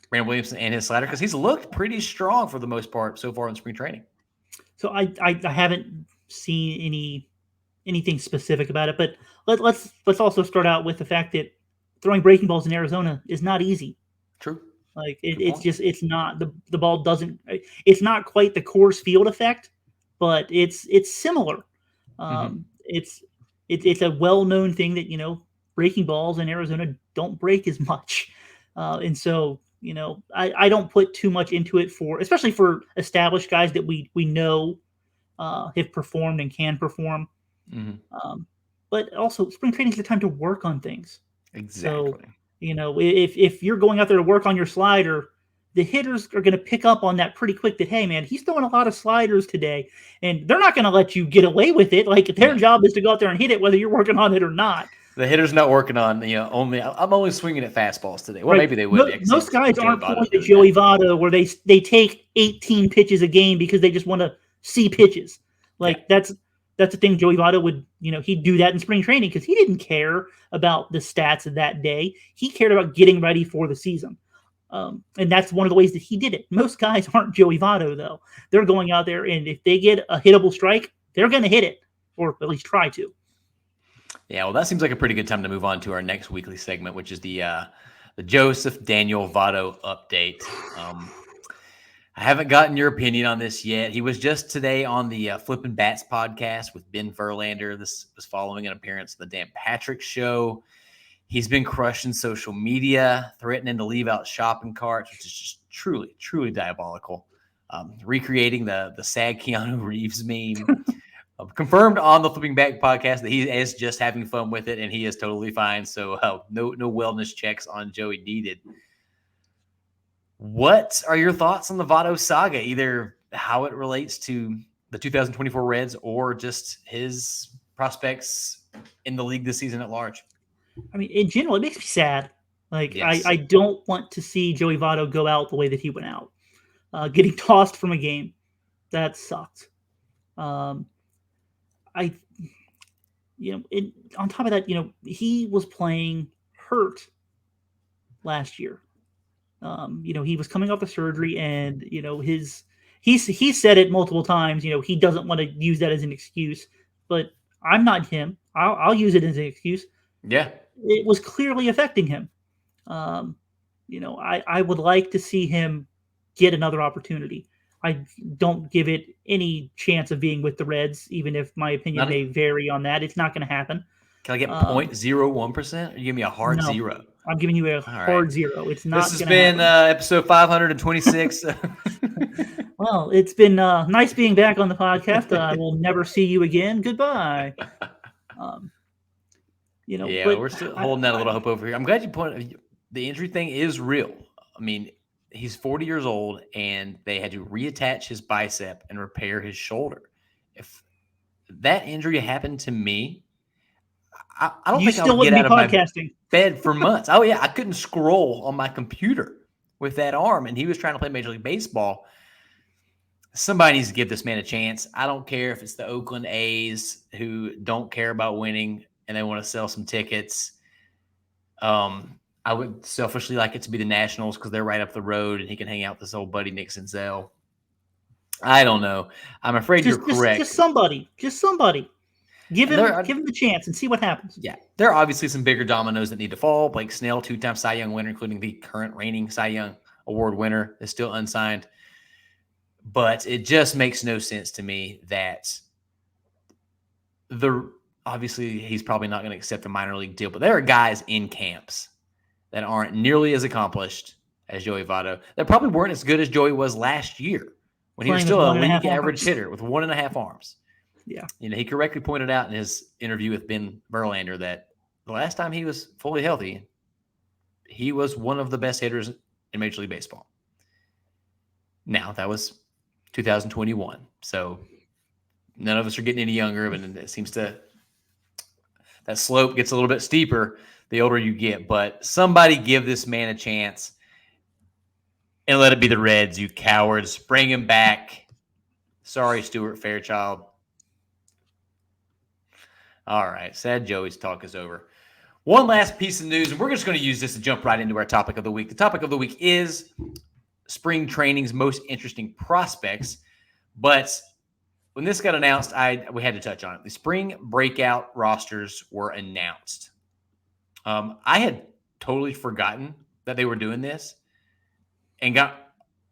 A: Brandon Williamson and his slider? Because he's looked pretty strong for the most part so far in spring training.
B: So I haven't seen anything specific about it, but let's also start out with the fact that throwing breaking balls in Arizona is not easy.
A: True.
B: Like it's not the ball doesn't it's not quite the Coors Field effect, but it's similar. It's a well known thing that breaking balls in Arizona don't break as much, and so I don't put too much into it especially for established guys that we know have performed and can perform. But also spring training is the time to work on things.
A: Exactly.
B: So if you're going out there to work on your slider, the hitters are going to pick up on that pretty quick that, hey man, he's throwing a lot of sliders today, and they're not going to let you get away with it. Like their job is to go out there and hit it whether you're working on it or not.
A: The hitter's not working on I'm only swinging at fastballs today. Well, maybe they would.
B: Most guys aren't pulling the Joey Votto where they take 18 pitches a game because they just want to see pitches. Like that's the thing. Joey Votto would he'd do that in spring training because he didn't care about the stats of that day. He cared about getting ready for the season. And that's one of the ways that he did it. Most guys aren't Joey Votto, though. They're going out there, and if they get a hittable strike, they're going to hit it, or at least try to.
A: Yeah, well, that seems like a pretty good time to move on to our next weekly segment, which is the Joseph Daniel Votto update. I haven't gotten your opinion on this yet. He was just today on the Flippin' Bats podcast with Ben Verlander. This was following an appearance on the Dan Patrick Show. He's been crushing social media, threatening to leave out shopping carts, which is just truly, truly diabolical. Recreating the sad Keanu Reeves meme. Confirmed on the Flipping Back podcast that he is just having fun with it, and he is totally fine. So no wellness checks on Joey needed. What are your thoughts on the Votto saga, either how it relates to the 2024 Reds or just his prospects in the league this season at large?
B: I mean, in general, it makes me sad. Like,
A: yes.
B: I don't want to see Joey Votto go out the way that he went out. Getting tossed from a game. That sucked. On top of that, he was playing hurt last year. He was coming off the surgery, and he said it multiple times. He doesn't want to use that as an excuse, but I'm not him. I'll use it as an excuse.
A: Yeah,
B: it was clearly affecting him. I would like to see him get another opportunity. I don't give it any chance of being with the Reds, even if my opinion
A: Not
B: may
A: a,
B: vary on that. It's not going to happen.
A: can I get
B: Um,
A: 0.01%? Or you give me a hard
B: no,
A: zero?
B: I'm giving you a
A: All right.
B: hard zero. It's
A: This
B: not
A: has
B: going to
A: been
B: happen.
A: episode 526.
B: Well, it's been nice being back on the podcast. I will never see you again. Goodbye. Um,
A: Yeah,
B: but
A: we're still holding out a little hope over here. I'm glad you pointed. The injury thing is real. I mean, he's 40 years old, and they had to reattach his bicep and repair his shoulder. If that injury happened to me, I don't
B: you
A: think I
B: still
A: would get
B: wouldn't be
A: out of my
B: podcasting.
A: bed for months. Oh yeah, I couldn't scroll on my computer with that arm, and he was trying to play Major League Baseball. Somebody needs to give this man a chance. I don't care if it's the Oakland A's who don't care about winning and they want to sell some tickets. I would selfishly like it to be the Nationals because they're right up the road and he can hang out with his old buddy Nick Senzel. I don't know. I'm afraid you're
B: Just
A: correct.
B: somebody. Just somebody. Give
A: And
B: him the chance and see what happens.
A: there are obviously some bigger dominoes that need to fall. Blake Snell, 2-time Cy Young winner, including the current reigning Cy Young Award winner, is still unsigned. But it just makes no sense to me that obviously he's probably not going to accept a minor league deal, but there are guys in camps that aren't nearly as accomplished as Joey Votto that probably weren't as good as Joey was last year when he was
B: Playing with
A: still a
B: one and a half
A: league average
B: arms.
A: hitter with 1.5 arms.
B: Yeah.
A: He correctly pointed out in his interview with Ben Verlander that the last time he was fully healthy, he was one of the best hitters in Major League Baseball. Now, that was 2021. So none of us are getting any younger, but it seems that slope gets a little bit steeper the older you get. But somebody give this man a chance and let it be the Reds, you cowards. Bring him back. Sorry, Stuart Fairchild. All right, sad Joey's talk is over. One last piece of news, and we're just going to use this to jump right into our topic of the week. The topic of the week is spring training's most interesting prospects. But when this got announced, we had to touch on it. The spring breakout rosters were announced. I had totally forgotten that they were doing this and got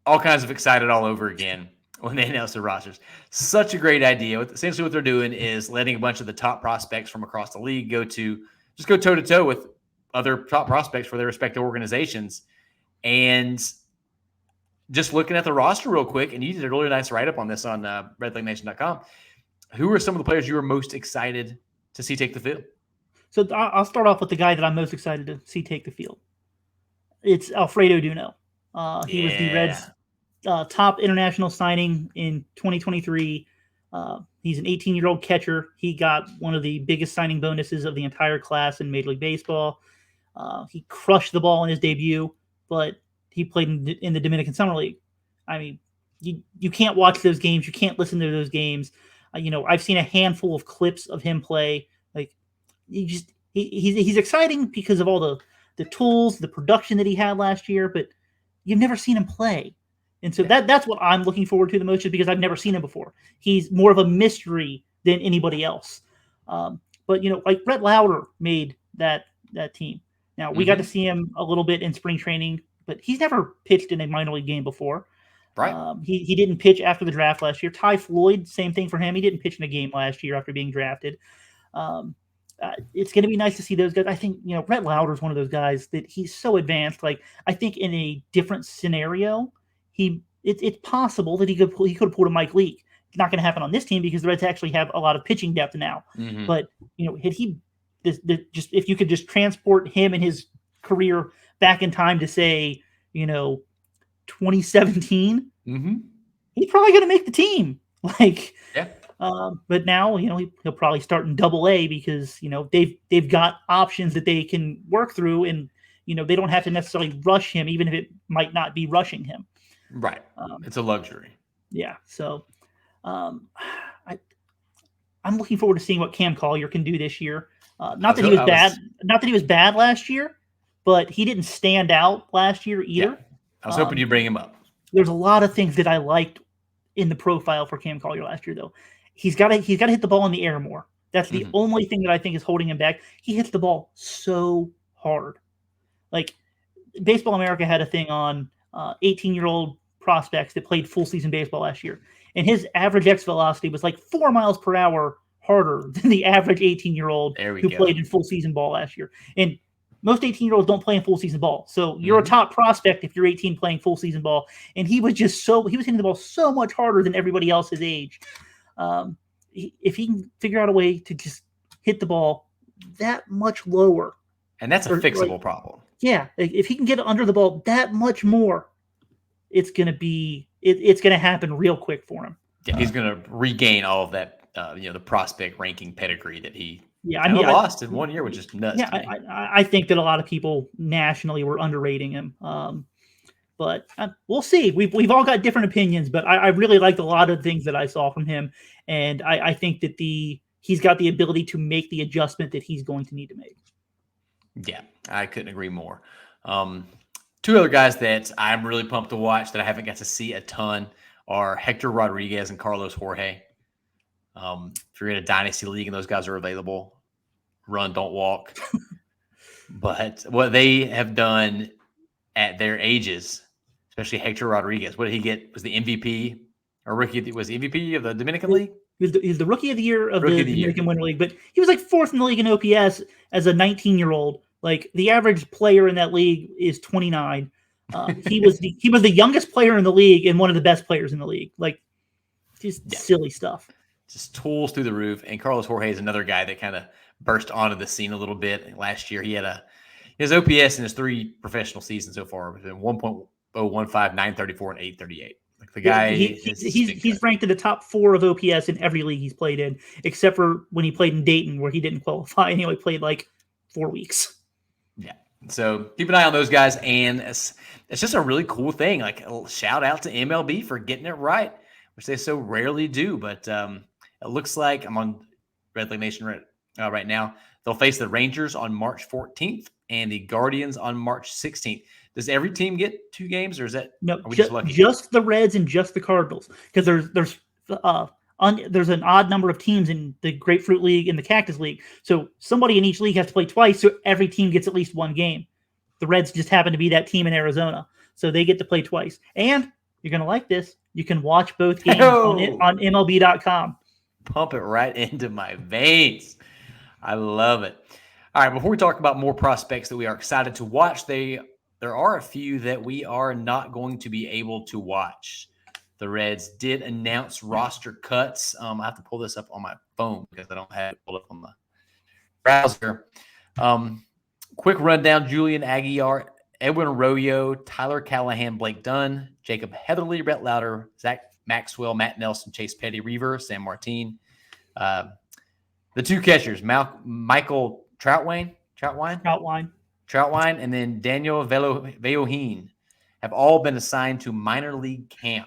A: all kinds of excited all over again when they announced the rosters. Such a great idea. Essentially what they're doing is letting a bunch of the top prospects from across the league go toe-to-toe with other top prospects for their respective organizations. And just looking at the roster real quick, and you did a really nice write-up on this on redlegnation.com. Who are some of the players you were most excited to see take the field?
B: So I'll start off with the guy that I'm most excited to see take the field. It's Alfredo Duno. He was the Reds' top international signing in 2023. He's an 18-year-old catcher. He got one of the biggest signing bonuses of the entire class in Major League Baseball. He crushed the ball in his debut, but he played in the Dominican Summer League. I mean, you can't watch those games. You can't listen to those games. I've seen a handful of clips of him play. Like, he's exciting because of all the tools, the production that he had last year, but you've never seen him play. And so that's what I'm looking forward to the most, just because I've never seen him before. He's more of a mystery than anybody else. But like Brett Lauder made that team. Now we got to see him a little bit in spring training, but he's never pitched in a minor league game before.
A: Right.
B: He didn't pitch after the draft last year. Ty Floyd, same thing for him. He didn't pitch in a game last year after being drafted. It's going to be nice to see those guys. I think Brett Lauder is one of those guys that he's so advanced. Like, I think in a different scenario, it's possible that he could have pulled a Mike Leake. It's not going to happen on this team because the Reds actually have a lot of pitching depth now.
A: Mm-hmm.
B: But had he just if you could just transport him and his career back in time to say 2017, he's probably going to make the team. Like,
A: yeah.
B: But now he'll probably start in Double-A because they've got options that they can work through, and they don't have to necessarily rush him, even if it might not be rushing him.
A: Right. It's a luxury.
B: Yeah. So I'm looking forward to seeing what Cam Collier can do this year. Not that he was bad. Not that he was bad last year, but he didn't stand out last year either.
A: Yeah. I was hoping you'd bring him up.
B: There's a lot of things that I liked in the profile for Cam Collier last year, though. He's got to hit the ball in the air more. That's the only thing that I think is holding him back. He hits the ball so hard. Like, Baseball America had a thing on 18-year-old prospects that played full season baseball last year, and his average X velocity was like 4 miles per hour harder than the average 18-year-old
A: There we
B: who
A: go.
B: played in full season ball last year. And most 18-year-olds don't play in full season ball, so you're a top prospect if you're 18 playing full season ball. And he was hitting the ball so much harder than everybody else his age. If he can figure out a way to just hit the ball that much lower,
A: and that's a fixable problem.
B: Yeah, if he can get under the ball that much more, it's gonna happen real quick for him.
A: Yeah, he's gonna regain all of that, the prospect ranking pedigree that he lost in 1 year, which is nuts.
B: Yeah, I think that a lot of people nationally were underrating him. But we'll see. We've all got different opinions, but I really liked a lot of things that I saw from him, and I think that he's got the ability to make the adjustment that he's going to need to make.
A: Yeah, I couldn't agree more. Two other guys that I'm really pumped to watch that I haven't got to see a ton are Hector Rodriguez and Carlos Jorge. If you're in a dynasty league and those guys are available, run, don't walk. But what they have done at their ages, especially Hector Rodriguez, what did he get? Was the MVP or rookie? Was the MVP of the Dominican League?
B: He's the rookie of the year of the Dominican Winter League, but he was like fourth in the league in OPS as a 19-year-old. Like the average player in that league is 29. He was the youngest player in the league and one of the best players in the league. Like just silly stuff.
A: Just tools through the roof. And Carlos Jorge is another guy that kind of burst onto the scene a little bit. Last year, he had his OPS in his 3 professional seasons so far has been 1.015, 934, and 838. Like the guy,
B: he's ranked in the top 4 of OPS in every league he's played in, except for when he played in Dayton, where he didn't qualify and he only played like 4 weeks.
A: Yeah. So keep an eye on those guys, and it's just a really cool thing. Like a shout out to MLB for getting it right, which they so rarely do. But it looks like I'm on Red Leg Nation right now. They'll face the Rangers on March 14th and the Guardians on March 16th. Does every team get 2 games, or is that
B: no? Just the Reds and just the Cardinals, because there's an odd number of teams in the Grapefruit League and the Cactus League. So somebody in each league has to play twice, so every team gets at least 1 game. The Reds just happen to be that team in Arizona, so they get to play twice. And you're going to like this. You can watch both games on MLB.com.
A: Pump it right into my veins. I love it. All right, before we talk about more prospects that we are excited to watch, there are a few that we are not going to be able to watch. The Reds did announce roster cuts. I have to pull this up on my phone because I don't have it pulled up on the browser. Quick rundown: Julian Aguilar, Edwin Arroyo, Tyler Callahan, Blake Dunn, Jacob Heatherly, Brett Lauder, Zach Maxwell, Matt Nelson, Chase Petty, Reaver, Sam Martin. The 2 catchers, Michael Troutwine, and then Daniel Veohin have all been assigned to minor league camp.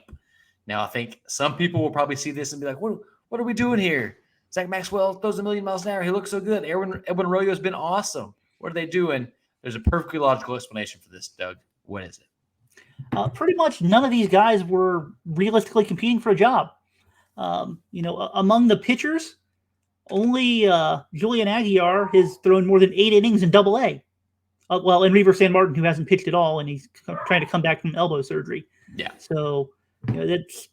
A: Now, I think some people will probably see this and be like, what are we doing here? Zach Maxwell throws 1,000,000 miles an hour. He looks so good. Edwin Arroyo has been awesome. What are they doing? There's a perfectly logical explanation for this, Doug. What is it?
B: Pretty much none of these guys were realistically competing for a job. Among the pitchers, only Julian Aguilar has thrown more than 8 innings in Double-A. And Reaver San Martin, who hasn't pitched at all, and he's trying to come back from elbow surgery.
A: Yeah.
B: So that's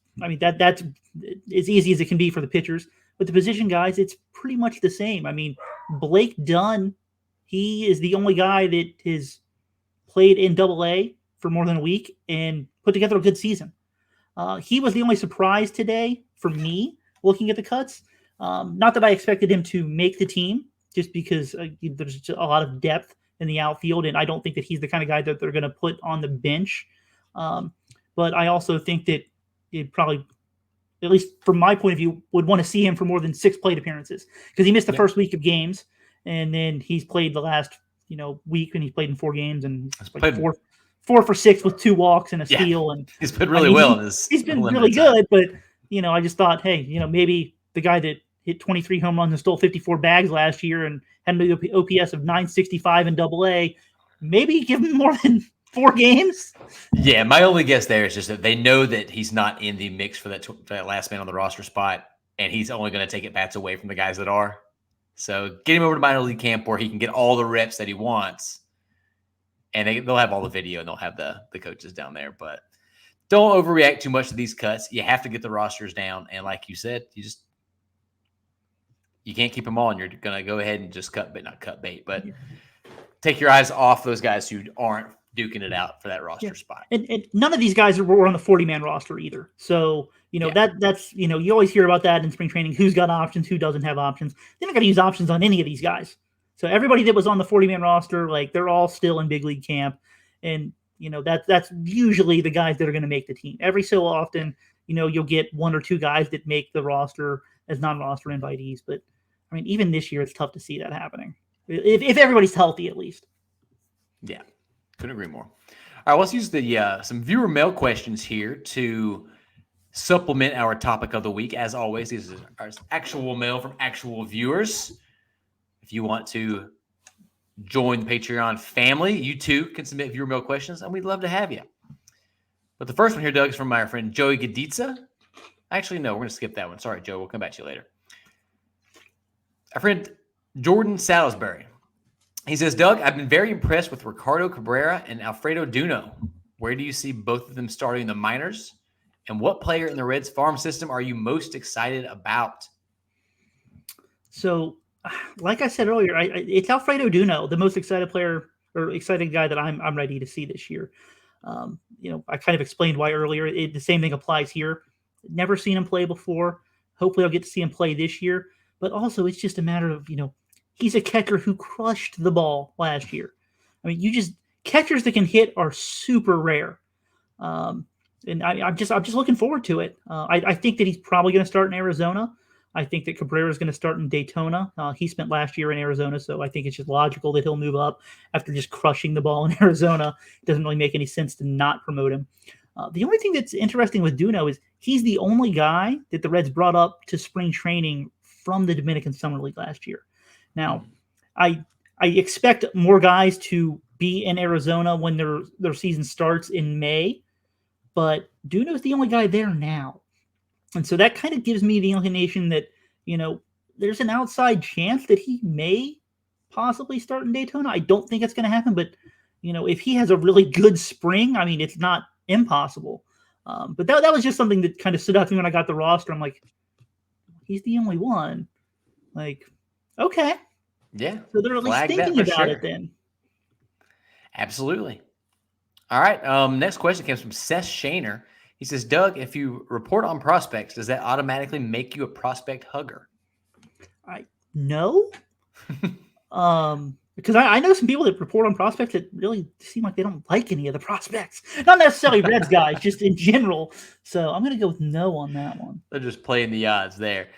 B: as easy as it can be for the pitchers. But the position guys, it's pretty much the same. I mean, Blake Dunn, he is the only guy that has played in Double-A for more than a week and put together a good season. He was the only surprise today for me looking at the cuts. Not that I expected him to make the team, just because there's a lot of depth in the outfield, and I don't think that he's the kind of guy that they're going to put on the bench. But I also think that it probably, at least from my point of view, would want to see him for more than 6 plate appearances, because he missed the first week of games, and then he's played the last week, and he's played in 4 games, and he's like 4 for 6 with 2 walks and a steal, and
A: he's been really well.
B: He's been really good, but I just thought, hey, maybe the guy that hit 23 home runs and stole 54 bags last year and had an OPS of 965 in Double-A, maybe give him more than 4 games.
A: Yeah, my only guess there is just that they know that he's not in the mix for that last man on the roster spot, and he's only going to take at bats away from the guys that are. So get him over to minor league camp where he can get all the reps that he wants, and they'll have all the video and they'll have the coaches down there. But don't overreact too much to these cuts. You have to get the rosters down, and like you said, you can't keep them all, and you're going to go ahead and just not cut bait, but take your eyes off those guys who aren't duking it out for that roster spot.
B: And none of these guys were on the 40-man roster either. So, that's, you always hear about that in spring training, who's got options, who doesn't have options. They're not going to use options on any of these guys. So everybody that was on the 40-man roster, like, they're all still in big league camp. And, that's usually the guys that are going to make the team. Every so often, you'll get one or two guys that make the roster as non-roster invitees. But, I mean, even this year, it's tough to see that happening. If everybody's healthy, at least.
A: Yeah, couldn't agree more. All right, let's use the some viewer mail questions here to supplement our topic of the week. As always, these are our actual mail from actual viewers. If you want to join the Patreon family, you too can submit viewer mail questions, and we'd love to have you. But the first one here, Doug, is from my friend Joey Gaditza. Actually, no, we're going to skip that one. Sorry, Joe. We'll come back to you later. Our friend Jordan Salisbury. He says, Doug, I've been very impressed with Ricardo Cabrera and Alfredo Duno. Where do you see both of them starting in the minors? And what player in the Reds farm system are you most excited about?
B: So, like I said earlier, it's Alfredo Duno, the most excited player or excited guy that I'm ready to see this year. I kind of explained why earlier. The same thing applies here. Never seen him play before. Hopefully I'll get to see him play this year. But also it's just a matter of, he's a catcher who crushed the ball last year. I mean, catchers that can hit are super rare. And I'm just looking forward to it. I think that he's probably going to start in Arizona. I think that Cabrera is going to start in Daytona. He spent last year in Arizona, so I think it's just logical that he'll move up after just crushing the ball in Arizona. It doesn't really make any sense to not promote him. The only thing that's interesting with Duno is he's the only guy that the Reds brought up to spring training from the Dominican Summer League last year. Now, I expect more guys to be in Arizona when their season starts in May, but Duno's the only guy there now. And so that kind of gives me the inclination that, there's an outside chance that he may possibly start in Daytona. I don't think it's going to happen, but, if he has a really good spring, I mean, it's not impossible. But that was just something that kind of stood out to me when I got the roster. I'm like, he's the only one. Like, okay.
A: Yeah.
B: So they're at least thinking about it then.
A: Absolutely. All right. Next question comes from Seth Shaner. He says, Doug, if you report on prospects, does that automatically make you a prospect hugger?
B: No. Because I know some people that report on prospects that really seem like they don't like any of the prospects. Not necessarily Reds guys, just in general. So I'm going to go with no on that one.
A: They're just playing the odds there.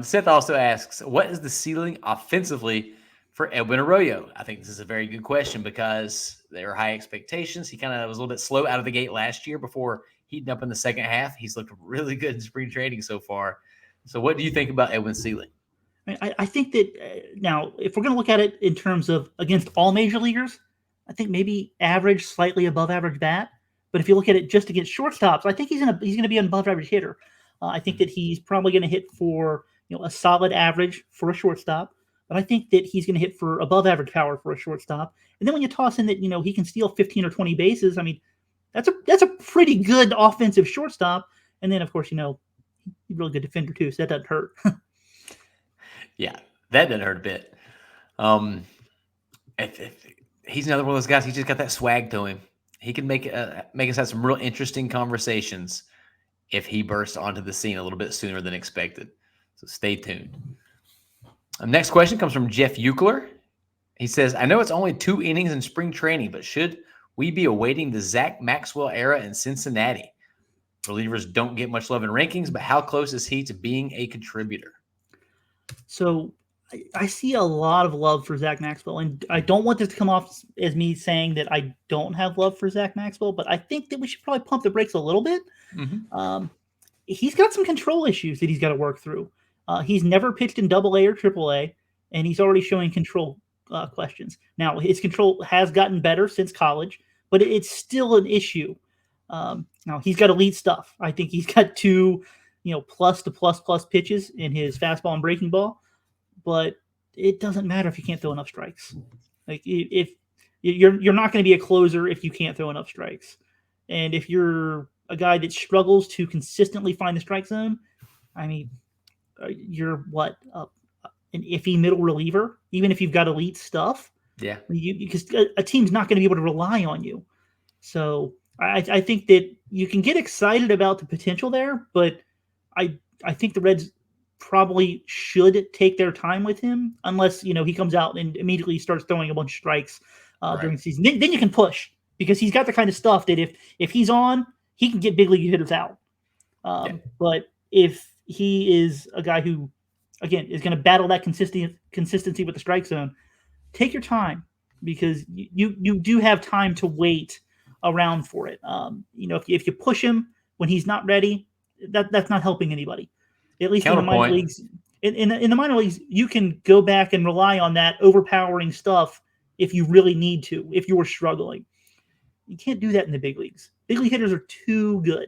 A: Seth also asks, what is the ceiling offensively for Edwin Arroyo? I think this is a very good question because there are high expectations. He kind of was a little bit slow out of the gate last year before heating up in the second half. He's looked really good in spring training so far. So what do you think about Edwin's ceiling?
B: I think that now, if we're going to look at it in terms of against all major leaguers, I think maybe average, slightly above average bat. But if you look at it just against shortstops, I think he's going to be an above average hitter. I think that he's probably going to hit for a solid average for a shortstop. But I think that he's going to hit for above average power for a shortstop. And then when you toss in that he can steal 15 or 20 bases, I mean, that's a pretty good offensive shortstop. And then of course he's a really good defender too, so that doesn't hurt.
A: Yeah, that didn't hurt a bit. He's another one of those guys. He's just got that swag to him. He can make us have some real interesting conversations if he bursts onto the scene a little bit sooner than expected. So stay tuned. Next question comes from Jeff Eucler. He says, I know it's only 2 innings in spring training, but should we be awaiting the Zach Maxwell era in Cincinnati? Relievers don't get much love in rankings, but how close is he to being a contributor?
B: So I see a lot of love for Zach Maxwell, and I don't want this to come off as me saying that I don't have love for Zach Maxwell, but I think that we should probably pump the brakes a little bit. Mm-hmm. He's got some control issues that he's got to work through. He's never pitched in AA or AAA, and he's already showing control questions. Now, his control has gotten better since college, but it's still an issue. Now, he's got elite stuff. I think he's got 2 plus to plus pitches in his fastball and breaking ball, but it doesn't matter if you can't throw enough strikes. Like if You're not going to be a closer if you can't throw enough strikes. And if you're a guy that struggles to consistently find the strike zone, I mean, you're what an iffy middle reliever. Even if you've got elite stuff,
A: Yeah.
B: because a team's not going to be able to rely on you. So I think that you can get excited about the potential there, but I think the Reds probably should take their time with him, unless he comes out and immediately starts throwing a bunch of strikes during the season. Then you can push because he's got the kind of stuff that if he's on, he can get big league hitters out. But if he is a guy who, again, is going to battle that consistency with the strike zone, take your time because you do have time to wait around for it. If you push him when he's not ready, that's not helping anybody. At least in the minor leagues, in the minor leagues, you can go back and rely on that overpowering stuff if you really need to. If you were struggling, you can't do that in the big leagues. Big league hitters are too good.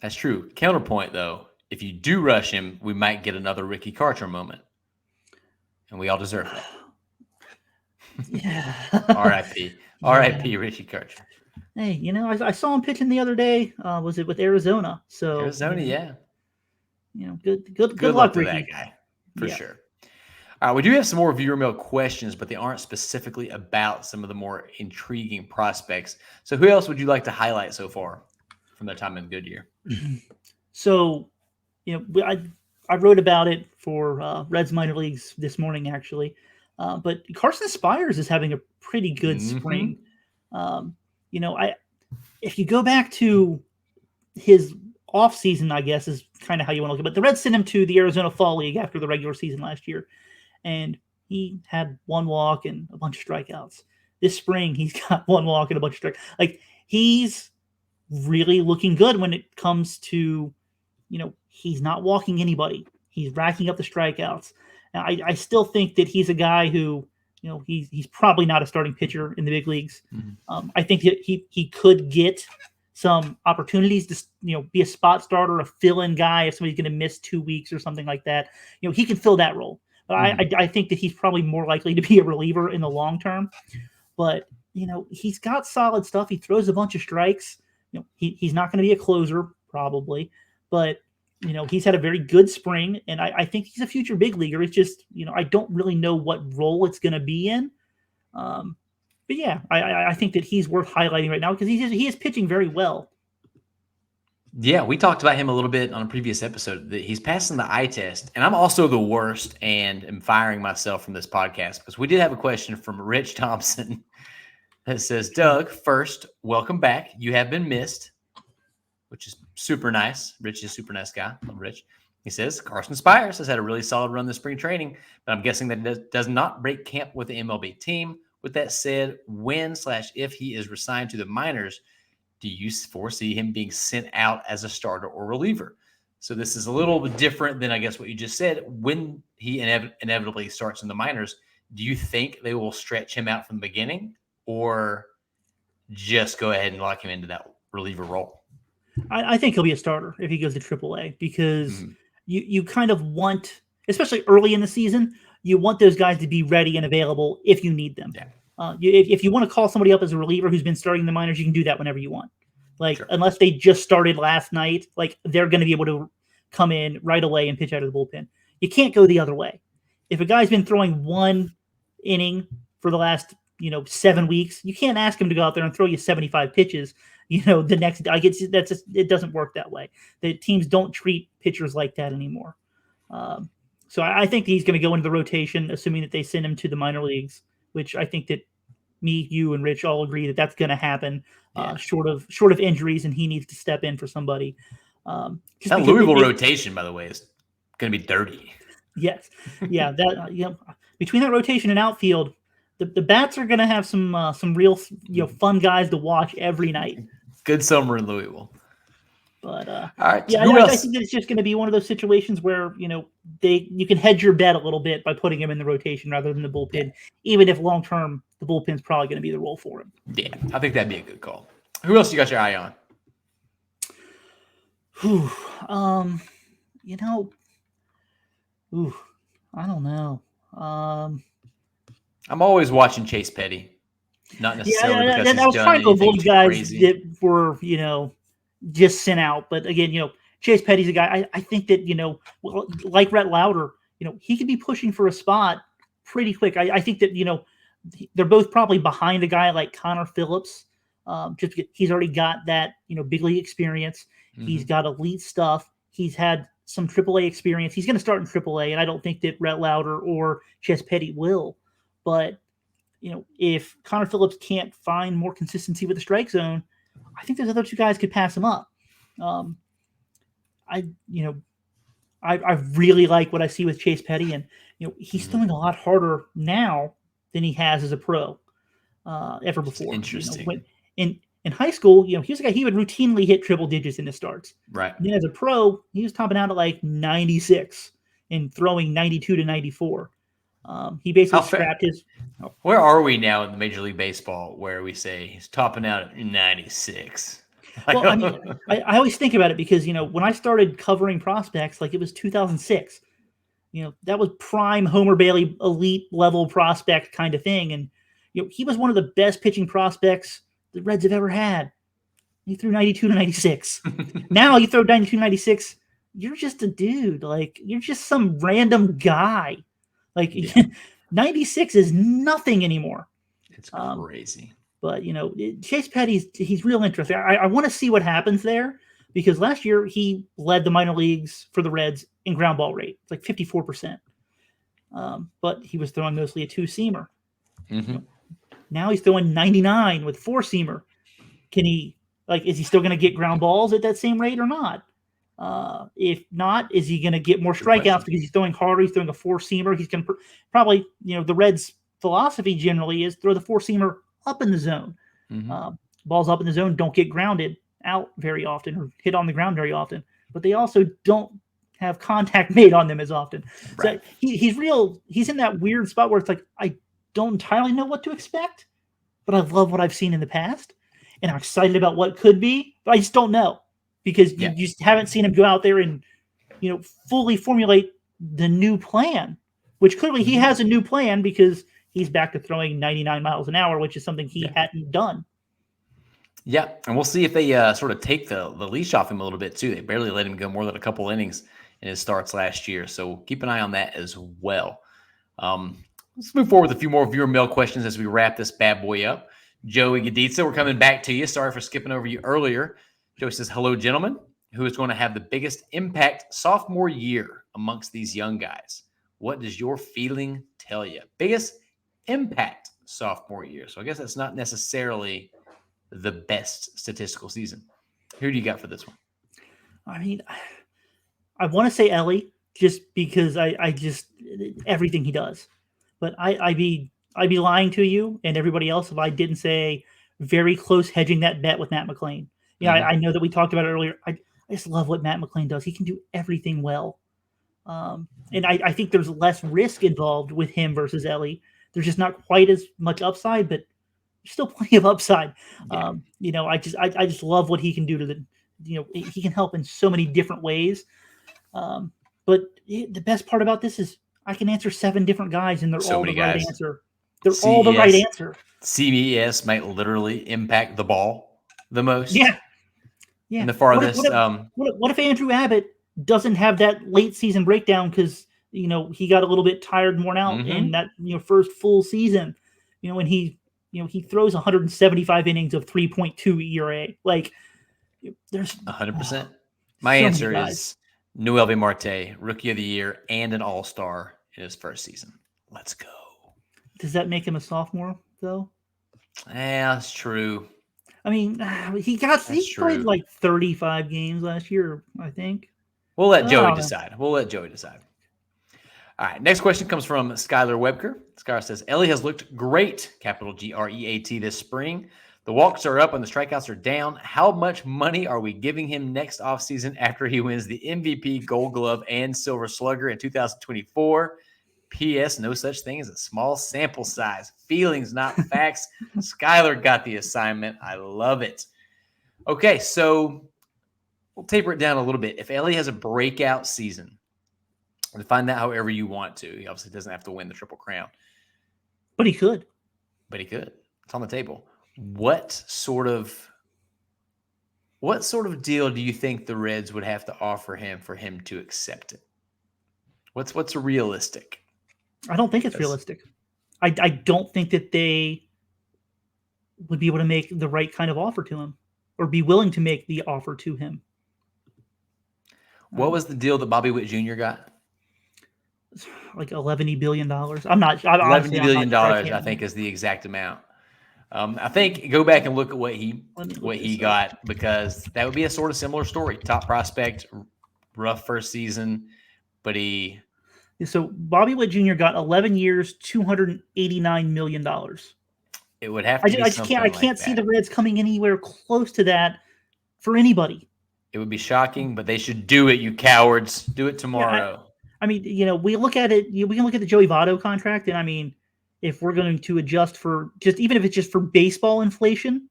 A: That's true. Counterpoint, though, if you do rush him, we might get another Ricky Karcher moment, and we all deserve that.
B: Yeah.
A: R.I.P. R.I.P. Ricky Karcher.
B: Hey, I saw him pitching the other day. Was it with Arizona? So
A: Arizona, yeah.
B: Good luck,
A: to
B: Ricky.
A: that guy, for sure. All right, we do have some more viewer mail questions, but they aren't specifically about some of the more intriguing prospects. So who else would you like to highlight so far from their time in Goodyear?
B: So, I wrote about it for Reds minor leagues this morning, actually. But Carson Spires is having a pretty good spring. If you go back to his off season, I guess is kind of how you want to look at it. But the Reds sent him to the Arizona Fall League after the regular season last year, and he had one walk and a bunch of strikeouts. This spring, he's got one walk and a bunch of strikeouts. Like, he's really looking good when it comes to, he's not walking anybody. He's racking up the strikeouts. Now, I still think that he's a guy who, he's probably not a starting pitcher in the big leagues.
A: Mm-hmm.
B: I think that he could get some opportunities to, be a spot starter, a fill-in guy if somebody's going to miss 2 weeks or something like that. He can fill that role. But I think that he's probably more likely to be a reliever in the long term. But, he's got solid stuff. He throws a bunch of strikes. He's not going to be a closer probably, but he's had a very good spring, and I think he's a future big leaguer. It's just I don't really know what role it's going to be in. But yeah, I think that he's worth highlighting right now because he is pitching very well.
A: Yeah, we talked about him a little bit on a previous episode. That he's passing the eye test, and I'm also the worst, and am firing myself from this podcast because we did have a question from Rich Thompson that says, "Doug, first, welcome back. You have been missed," which is super nice. Rich is a super nice guy. Love Rich. He says, Carson Spires has had a really solid run this spring training, but I'm guessing that it does not break camp with the MLB team. With that said, when/if he is resigned to the minors, do you foresee him being sent out as a starter or reliever? So this is a little bit different than, I guess, what you just said. When he inevitably starts in the minors, do you think they will stretch him out from the beginning or just go ahead and lock him into that reliever role?
B: I think he'll be a starter if he goes to AAA because you kind of want, especially early in the season, you want those guys to be ready and available if you need them.
A: Yeah.
B: If you want to call somebody up as a reliever who's been starting in the minors, you can do that whenever you want. Unless they just started last night, they're going to be able to come in right away and pitch out of the bullpen. You can't go the other way. If a guy's been throwing one inning for the last 7 weeks, you can't ask him to go out there and throw you 75 pitches. The next, it doesn't work that way. The teams don't treat pitchers like that anymore. So I think he's going to go into the rotation, assuming that they send him to the minor leagues, which I think that me, you, and Rich all agree that that's going to happen, short of injuries, and he needs to step in for somebody.
A: That Louisville rotation, by the way, is going to be dirty.
B: Yes, yeah. Between that rotation and outfield, the bats are going to have some real fun guys to watch every night.
A: Good summer in Louisville.
B: But
A: all right,
B: yeah, I think that it's just going to be one of those situations where you can hedge your bet a little bit by putting him in the rotation rather than the bullpen, even if long term the bullpen's probably going to be the role for him.
A: Yeah, I think that'd be a good call. Who else you got your eye on?
B: I don't know.
A: I'm always watching Chase Petty. Not
B: Yeah,
A: necessarily
B: yeah,
A: because
B: yeah, I
A: he's
B: was
A: done
B: trying to
A: anything
B: avoid
A: too
B: guys
A: crazy.
B: that were, just sent out. But again, Chase Petty's a guy. I think that well, like Rhett Lauder, he could be pushing for a spot pretty quick. I think that they're both probably behind a guy like Connor Phillips. Just because he's already got that big league experience. He's got elite stuff. He's had some AAA experience. He's going to start in AAA, and I don't think that Rhett Lauder or Chase Petty will. But if Connor Phillips can't find more consistency with the strike zone, I think those other two guys could pass him up. Um, I, you know, I really like what I see with Chase Petty, and he's throwing a lot harder now than he has as a pro ever
A: It's
B: before.
A: interesting.
B: When in high school, he was a guy he would routinely hit triple digits in his starts.
A: Right.
B: And then as a pro, he was topping out at like 96 and throwing 92 to 94. He
A: How
B: basically
A: fa-
B: scrapped his.
A: Where are we now in the Major League Baseball where we say he's topping out at 96?
B: Well, I mean, I always think about it because when I started covering prospects, like it was 2006. That was prime Homer Bailey elite level prospect kind of thing, and he was one of the best pitching prospects the Reds have ever had. He threw 92 to 96. Now you throw 92 to 96, you're just a dude. Like you're just some random guy. Like
A: Yeah.
B: 96 is nothing anymore.
A: It's
B: Um,
A: crazy.
B: But Chase Petty's he's real interesting. I want to see what happens there because last year he led the minor leagues for the Reds in ground ball rate. It's like 54%. But he was throwing mostly a two seamer. Now he's throwing 99 with four seamer. Can he is he still going to get ground balls at that same rate or not? If not, is he going to get more
A: Good
B: strikeouts
A: question.
B: because he's throwing harder? He's throwing a four seamer. He's going to probably the Reds' philosophy generally is throw the four seamer up in the zone. Balls up in the zone don't get grounded out very often or hit on the ground very often, but they also don't have contact made on them as often.
A: Right.
B: So he's in that weird spot where it's like I don't entirely know what to expect, but I love what I've seen in the past, and I'm excited about what could be, but I just don't know because you
A: Yeah.
B: just haven't seen him go out there and fully formulate the new plan, which clearly he has a new plan because he's back to throwing 99 miles an hour, which is something he hadn't done.
A: Yeah, and we'll see if they sort of take the leash off him a little bit too. They barely let him go more than a couple innings in his starts last year, so keep an eye on that as well. Let's move forward with a few more viewer mail questions as we wrap this bad boy up. Joey Gaditza, we're coming back to you. Sorry for skipping over you earlier. Joey says, "Hello, gentlemen. Who is going to have the biggest impact sophomore year amongst these young guys? What does your feeling tell you? Biggest impact sophomore year." So I guess that's not necessarily the best statistical season. Who do you got for this one?
B: I mean, I want to say Elly just because I just everything he does, but I'd be lying to you and everybody else if I didn't say very close hedging that bet with Matt McLean. Yeah, I know that we talked about it earlier. I just love what Matt McLean does. He can do everything well, and I think there's less risk involved with him versus Elly. There's just not quite as much upside, but still plenty of upside.
A: Yeah.
B: I just love what he can do to the. He can help in so many different ways. But the best part about this is I can answer 7 different guys, and they're
A: So
B: all the
A: many
B: right
A: guys.
B: answer. They're all the right answer.
A: CBS might literally impact the ball the most.
B: Yeah, yeah.
A: And the farthest.
B: What if Andrew Abbott doesn't have that late season breakdown because he got a little bit tired, and worn out in that first full season. When he throws 175 innings of 3.2 ERA. Like there's
A: 100%. My
B: so many
A: answer
B: guys.
A: is Noelvi Marte, Rookie of the Year and an All-Star in his first season. Let's go.
B: Does that make him a sophomore though?
A: Yeah, that's true.
B: I mean, he played like 35 games last year, I think.
A: We'll let
B: I
A: Joey
B: don't know.
A: decide. We'll let Joey decide. All right. Next question comes from Skylar Webker. Skylar says, Elly has looked great, capital Great, this spring. The walks are up and the strikeouts are down. How much money are we giving him next offseason after he wins the MVP, Gold Glove, and Silver Slugger in 2024? P.S. No such thing as a small sample size. Feelings, not facts. Skylar got the assignment. I love it. Okay, so we'll taper it down a little bit. If Elly has a breakout season, define that however you want to. He obviously doesn't have to win the Triple Crown.
B: But he could.
A: But he could. It's on the table. What sort of deal do you think the Reds would have to offer him for him to accept it? What's realistic?
B: I don't think it's
A: 'Cause
B: realistic. I don't think that they would be able to make the right kind of offer to him or be willing to make the offer to him.
A: what was the deal that Bobby Witt Jr. got?
B: Like $11 billion. I'm not honestly.
A: $11
B: I'm not
A: billion,
B: sure. I
A: I
B: can't.
A: think, is the exact amount. I think go back and look at what he
B: Let me look
A: what he
B: this up.
A: got, because that would be a sort of similar story. Top prospect, rough first season, but he
B: So Bobby Witt Jr. got 11 years, $289 million.
A: it would have to be
B: I just can't. I
A: something like
B: can't see the
A: that.
B: Reds coming anywhere close to that for anybody.
A: It would be shocking, but they should do it, you cowards. Do it
B: Yeah,
A: tomorrow.
B: I mean, we look at it. We can look at the Joey Votto contract, and I mean, if we're going to adjust for just even if it's just for baseball inflation,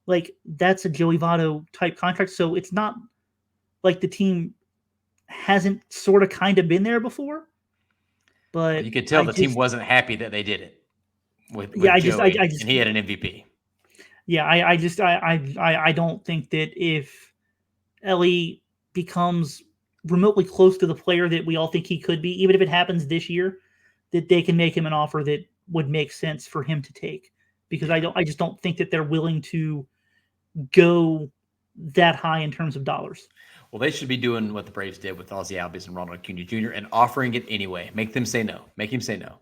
B: like that's a Joey Votto type contract. So it's not like the team hasn't sort of kind of been there before. But
A: You could tell
B: I
A: the team
B: just,
A: wasn't happy that they did it
B: yeah,
A: with Joey,
B: I just,
A: and he had an MVP.
B: yeah, I don't think that if Elly becomes remotely close to the player that we all think he could be, even if it happens this year, that they can make him an offer that would make sense for him to take. Because I just don't think that they're willing to go that high in terms of dollars.
A: Well, they should be doing what the Braves did with Ozzie Albies and Ronald Acuna Jr. and offering it anyway. Make them say no. Make him say no.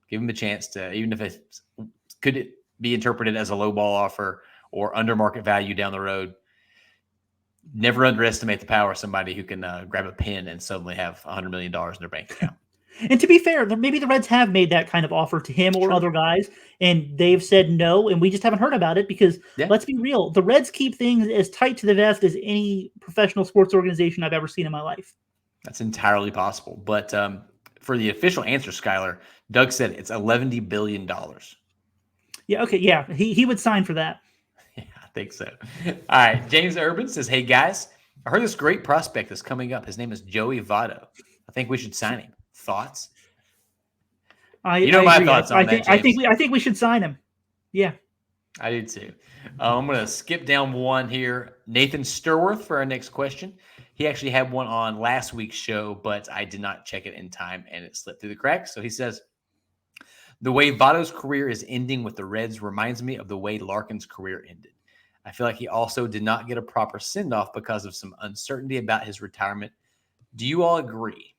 A: Give him a chance to, even if it could be interpreted as a low ball offer or under market value down the road. Never underestimate the power of somebody who can grab a pen and suddenly have $100 million in their bank account.
B: And to be fair, maybe the Reds have made that kind of offer to him or
A: Sure.
B: other guys, and they've said no, and we just haven't heard about it because,
A: Yeah.
B: let's be real, the Reds keep things as tight to the vest as any professional sports organization I've ever seen in my life.
A: That's entirely possible. But for the official answer, Skylar, Doug said it's $11 billion.
B: Yeah, okay, yeah, he would sign for that.
A: Yeah, I think so. All right. James Urban says, hey, guys, I heard this great prospect is coming up. His name is Joey Votto. I think we should sign him. Thoughts?
B: I
A: my
B: agree.
A: thoughts on that, James.
B: I think we should sign him. Yeah.
A: I do too. I'm going to skip down one here. Nathan Sturworth for our next question. He actually had one on last week's show, but I did not check it in time and it slipped through the cracks. So he says, the way Votto's career is ending with the Reds reminds me of the way Larkin's career ended. I feel like he also did not get a proper send-off because of some uncertainty about his retirement. Do you all agree?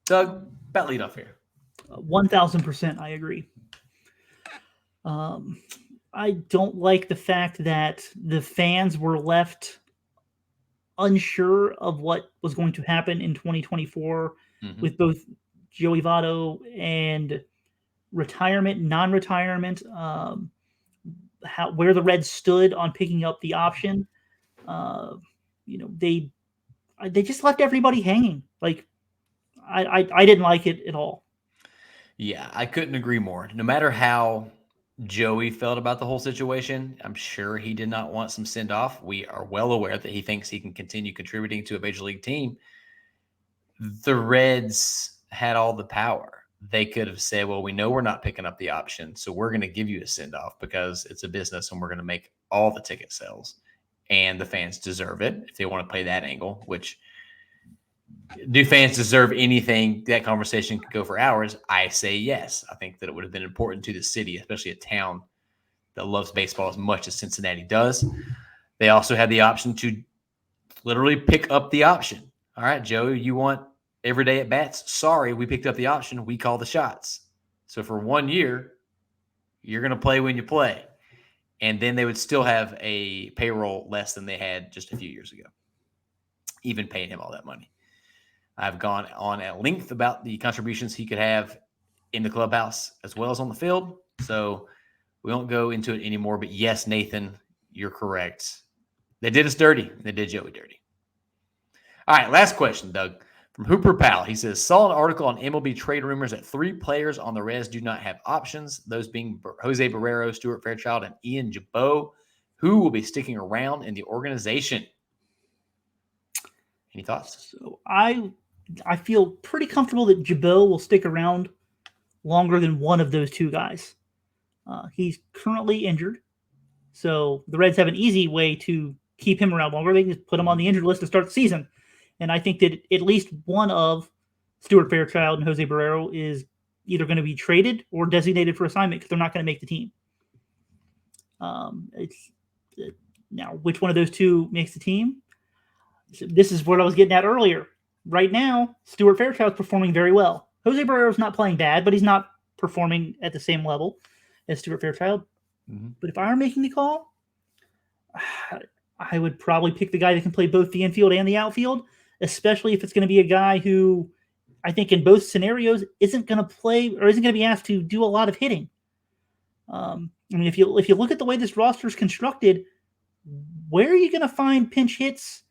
A: Doug, about lead off here.
B: 1,000% I agree. I don't like the fact that the fans were left unsure of what was going to happen in 2024 with both Joey Votto and retirement, non-retirement, where the Reds stood on picking up the option. They just left everybody hanging. Like I didn't like it at all.
A: Yeah, I couldn't agree more. No matter how Joey felt about the whole situation, I'm sure he did not want some send off. We are well aware that he thinks he can continue contributing to a major league team. The Reds had all the power. They could have said, well, we know we're not picking up the option, so we're going to give you a send off because it's a business and we're going to make all the ticket sales. And the fans deserve it if they want to play that angle, which do fans deserve anything? That conversation could go for hours. I say yes. I think that it would have been important to the city, especially a town that loves baseball as much as Cincinnati does. They also had the option to literally pick up the option. All right, Joe, you want every day at bats? Sorry, we picked up the option. We call the shots. So for 1 year, you're going to play when you play. And then they would still have a payroll less than they had just a few years ago, even paying him all that money. I've gone on at length about the contributions he could have in the clubhouse as well as on the field. So we won't go into it anymore. But yes, Nathan, you're correct. They did us dirty. They did Joey dirty. All right, last question, Doug. From Hooper Pal, he says, saw an article on MLB trade rumors that 3 players on the Reds do not have options, those being Jose Barrero, Stuart Fairchild, and Ian Jabot, who will be sticking around in the organization. Any thoughts?
B: So I feel pretty comfortable that Jabot will stick around longer than one of those 2 guys. He's currently injured, so the Reds have an easy way to keep him around longer. They can just put him on the injured list to start the season. And I think that at least one of Stuart Fairchild and Jose Barrero is either going to be traded or designated for assignment because they're not going to make the team. Now, which one of those two makes the team? This is what I was getting at earlier. Right now, Stuart Fairchild's performing very well. Jose Barrero's not playing bad, but he's not performing at the same level as Stuart Fairchild. Mm-hmm. But if I were making the call, I would probably pick the guy that can play both the infield and the outfield, especially if it's going to be a guy who I think in both scenarios isn't going to play or isn't going to be asked to do a lot of hitting. I mean, if you look at the way this roster is constructed, where are you going to find pinch hits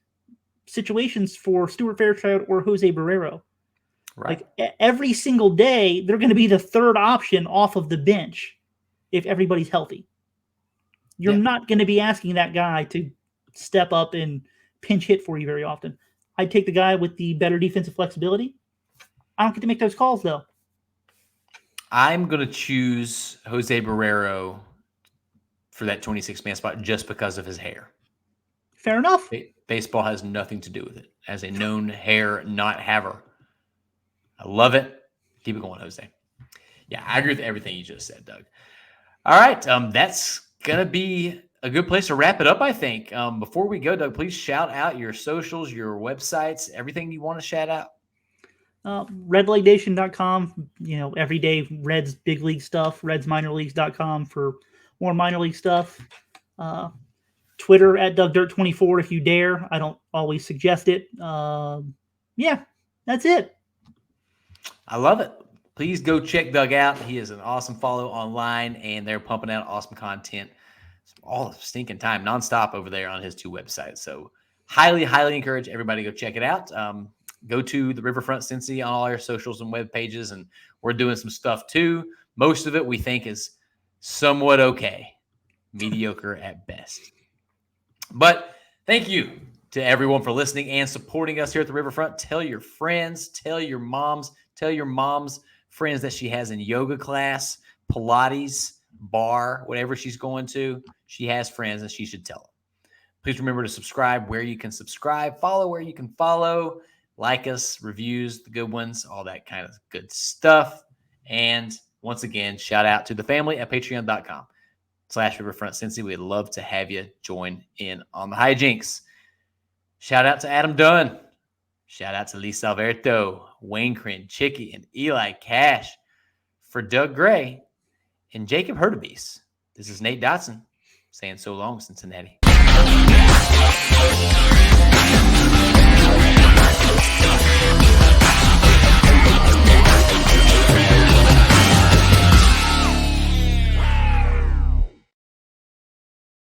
B: situations for Stuart Fairchild or Jose Barrero? Right. Like every single day, they're going to be the third option off of the bench if everybody's healthy. You're not going to be asking that guy to step up and pinch hit for you very often. I'd take the guy with the better defensive flexibility. I don't get to make those calls, though.
A: I'm going to choose Jose Barrero for that 26-man spot just because of his hair.
B: Fair enough.
A: Baseball has nothing to do with it. As a known hair not haver. I love it. Keep it going, Jose. Yeah, I agree with everything you just said, Doug. All right, that's going to be a good place to wrap it up, I think. Before we go, Doug, please shout out your socials, your websites, everything you want to shout out.
B: RedLegNation.com, everyday Reds big league stuff. RedsMinorLeagues.com for more minor league stuff. Twitter at DougDirt24 if you dare. I don't always suggest it. Yeah, that's it.
A: I love it. Please go check Doug out. He is an awesome follow online, and they're pumping out awesome content all the stinking time, nonstop over there on his two websites. So highly, highly encourage everybody to go check it out. Go to the Riverfront Cincy on all our socials and web pages, and we're doing some stuff too. Most of it we think is somewhat okay, mediocre at best. But thank you to everyone for listening and supporting us here at the Riverfront. Tell your friends, tell your mom's friends that she has in yoga class, Pilates, bar, whatever she's going to. She has friends and she should tell them. Please remember to subscribe where you can subscribe, follow where you can follow, like us, reviews, the good ones, all that kind of good stuff. And once again, shout out to the family at patreon.com/RiverfrontCincy. We'd love to have you join in on the hijinks. Shout out to Adam Dunn. Shout out to Lisa Alberto, Wayne Crin, Chicky, and Eli Cash. For Doug Gray and Jacob Hurtubise, this is Nate Dotson saying so long, Cincinnati.